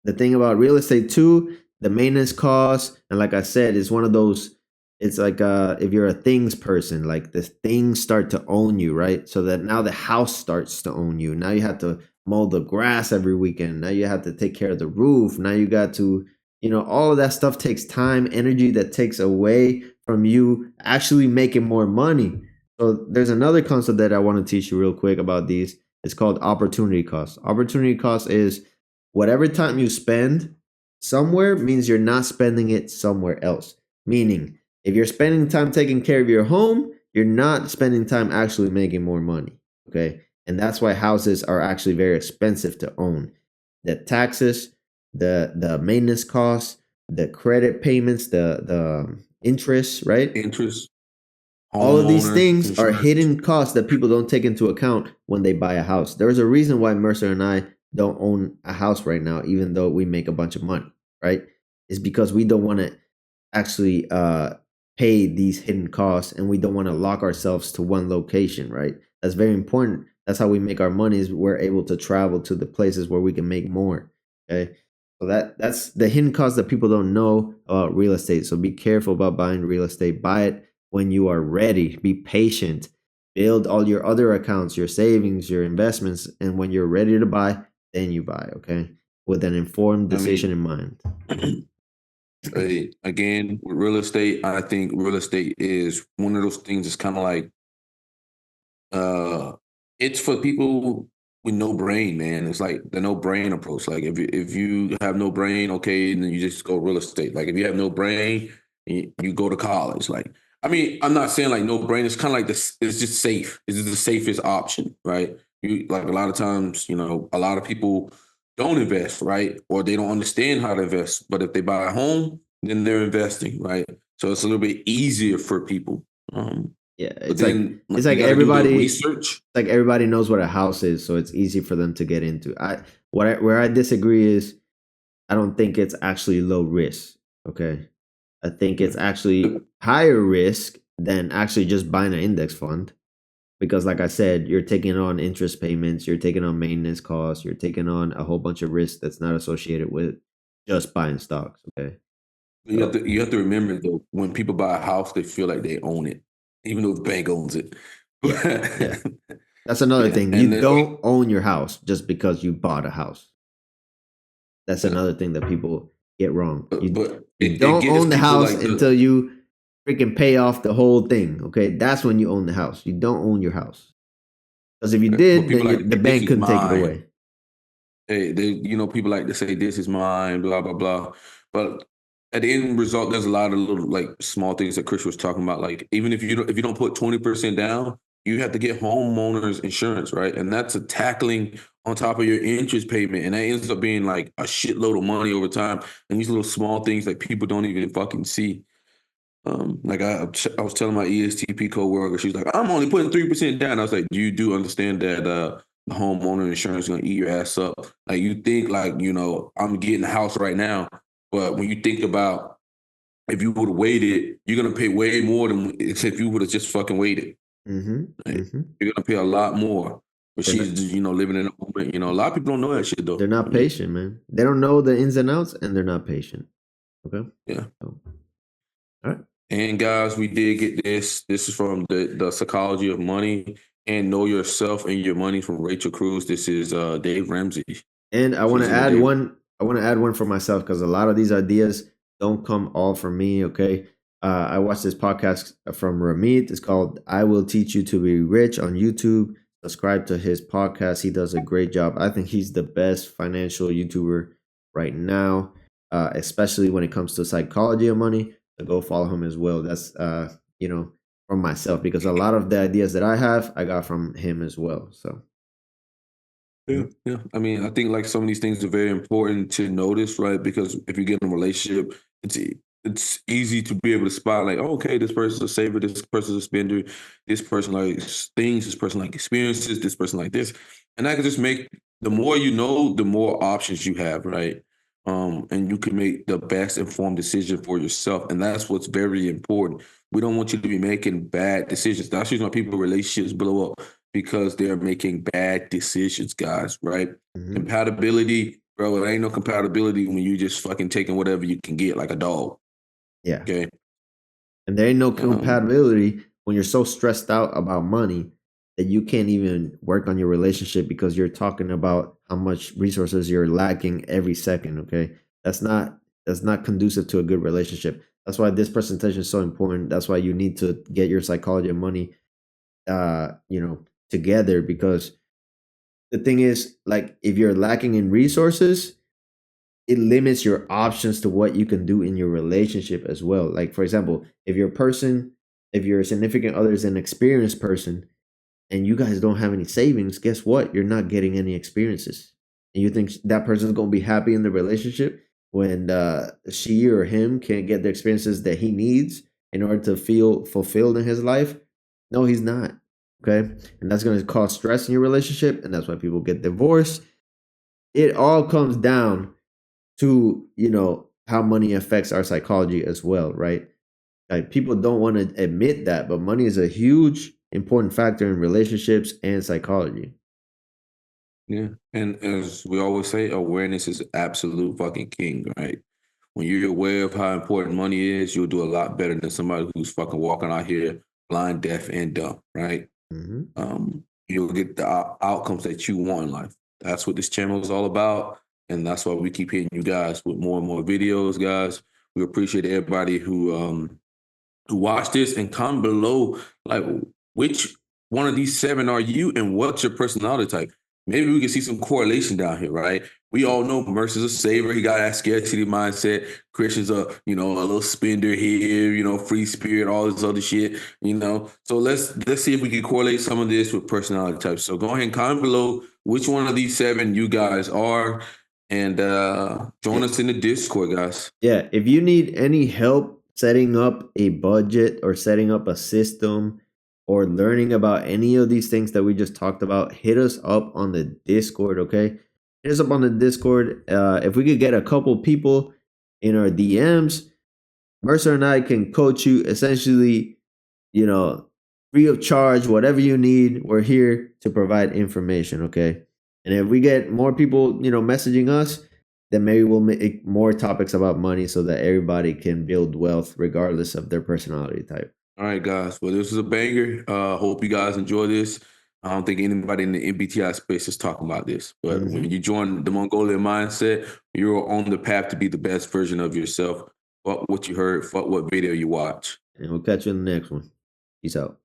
the thing about real estate too, the maintenance costs, and like I said, it's one of those. It's like if you're a things person, like the things start to own you, right? So that now the house starts to own you. Now you have to mow the grass every weekend. Now you have to take care of the roof. Now you got to, all of that stuff takes time, energy that takes away from you actually making more money. So there's another concept that I want to teach you real quick about these. It's called opportunity cost. Opportunity cost is whatever time you spend somewhere means you're not spending it somewhere else. Meaning, if you're spending time taking care of your home, you're not spending time actually making more money. Okay. And that's why houses are actually very expensive to own. The taxes, the maintenance costs, the credit payments, the interest, right? interest, All of these homeowner things are insurance. hidden costs that people don't take into account when they buy a house. There's a reason why Mercer and I don't own a house right now, even though we make a bunch of money, right? It's because we don't want to actually pay these hidden costs and we don't want to lock ourselves to one location, right? That's very important. That's how we make our money is we're able to travel to the places where we can make more. Okay. So that's the hidden costs that people don't know about real estate. So be careful about buying real estate. Buy it when you are ready. Be patient. Build all your other accounts, your savings, your investments, and when you're ready to buy, then you buy, okay? With an informed I decision in mind. mean, again, with real estate, I think real estate is one of those things that's kind of like uh it's for people with no brain, man. It's like the no brain approach. Like if you have no brain, okay, then you just go real estate. Like if you have no brain, you go to college. Like I mean, I'm not saying like no brain. It's kind of like this. It's just safe. It's just the safest option, right? You like a lot of times, a lot of people don't invest, right, or they don't understand how to invest. But if they buy a home, then they're investing, right? So it's a little bit easier for people. Yeah, But it's like then it's you like got to do the everybody research. like everybody knows what a house is, so it's easy for them to get into. Where I disagree is I don't think it's actually low risk. Okay. I think it's actually higher risk than actually just buying an index fund. Because like I said, you're taking on interest payments, you're taking on maintenance costs, you're taking on a whole bunch of risk that's not associated with just buying stocks. Okay. You have So to you have to remember though, when people buy a house, they feel like they own it, even though the bank owns it. yeah, yeah. That's another Yeah, thing. You and then don't own your house just because you bought a house. That's Yeah. another thing that people get wrong. But You it don't gets own the people house like until you freaking pay off the whole thing. Okay, that's when you own the house. You don't own your house, because if you but did, people then like to the be, this bank is couldn't take it mine. away. Hey, people like to say this is mine, blah blah blah. But at the end result, there's a lot of little like small things that Chris was talking about. Like even if you don't put 20% down, you have to get homeowners insurance, right? And that's a tackling on top of your interest payment, and that ends up being like a shitload of money over time. And these little small things that people don't even fucking see. Like I was telling my ESTP coworker, she's like, "I'm only putting 3% down." I was like, "You do understand that the homeowner insurance is gonna eat your ass up? Like you think like I'm getting a house right now, but when you think about if you would have waited, you're gonna pay way more than if you would have just fucking waited. Mm-hmm. Like, Mm-hmm. you're gonna pay a lot more." But They're not, she's just, living in the moment. A lot of people don't know that shit they're though. I not mean, patient, man. They don't know the ins and outs, and they're not patient. Okay. yeah. So, all right. And guys, we did get this. This is from the Psychology of Money and Know Yourself and Your Money from Rachel Cruz. This is Dave Ramsey. And I want She's to in the add Dave. one. I want to add one for myself, because a lot of these ideas don't come all from me. Okay. I watched this podcast from Ramit. It's called "I Will Teach You to Be Rich" on YouTube. Subscribe to his podcast. He does a great job. I think he's the best financial YouTuber right now, especially when it comes to psychology of money. So go follow him as well. That's from myself, because a lot of the ideas that I have, I got from him as well. So. Yeah, Mhm. yeah. I mean, I think like some of these things are very important to notice, right? Because if you get in a relationship, it's easy to be able to spot like, oh, okay, this person's a saver, this person's a spender, this person likes things, this person like experiences, this person like this, and that can just make the more you know, the more options you have, right? And you can make the best informed decision for yourself, and that's what's very important. We don't want you to be making bad decisions. That's usually why people relationships blow up because they're making bad decisions, guys, right? Mhm. Compatibility, bro, it ain't no compatibility when you just fucking taking whatever you can get like a dog. Yeah. Okay. And there ain't no Um, compatibility when you're so stressed out about money that you can't even work on your relationship, because you're talking about how much resources you're lacking every second. Okay. That's not conducive to a good relationship. That's why this presentation is so important. That's why you need to get your psychology of money together, because the thing is, like, if you're lacking in resources, it limits your options to what you can do in your relationship as well. Like, for example, if your significant other is an experienced person and you guys don't have any savings, guess what? You're not getting any experiences. And you think that person's going to be happy in the relationship when she or him can't get the experiences that he needs in order to feel fulfilled in his life? No, he's not. Okay. And that's going to cause stress in your relationship. And that's why people get divorced. It all comes down to how money affects our psychology as well, right? Like, people don't want to admit that, but money is a huge important factor in relationships and psychology. yeah. And as we always say, awareness is absolute fucking king, right? When you're aware of how important money is, you'll do a lot better than somebody who's fucking walking out here blind, deaf, and dumb, right? Hmm. You'll get the outcomes that you want in life. That's what this channel is all about. And that's why we keep hitting you guys with more and more videos, guys. We appreciate everybody who watch this and comment below, like, which one of these seven are you and what's your personality type? Maybe we can see some correlation down here, right? We all know Mercer's a saver. He got that scarcity mindset. Christian's a little spender here, free spirit, all this other shit. So let's see if we can correlate some of this with personality types. So go ahead and comment below which one of these seven you guys are, and join Yeah. us in the Discord, guys. Yeah. If you need any help setting up a budget or setting up a system or learning about any of these things that we just talked about, hit us up on the Discord. Okay. Hit us up on the Discord. If we could get a couple people in our DMs, Mercer and I can coach you essentially, you know, free of charge, whatever you need. We're here to provide information, okay? And if we get more people, messaging us, then maybe we'll make more topics about money so that everybody can build wealth regardless of their personality type. All right, guys. Well, this is a banger. Hope you guys enjoy this. I don't think anybody in the MBTI space is talking about this. But Hmm. when you join the Mongolian mindset, you're on the path to be the best version of yourself. Fuck what you heard, fuck what video you watch. And we'll catch you in the next one. Peace out.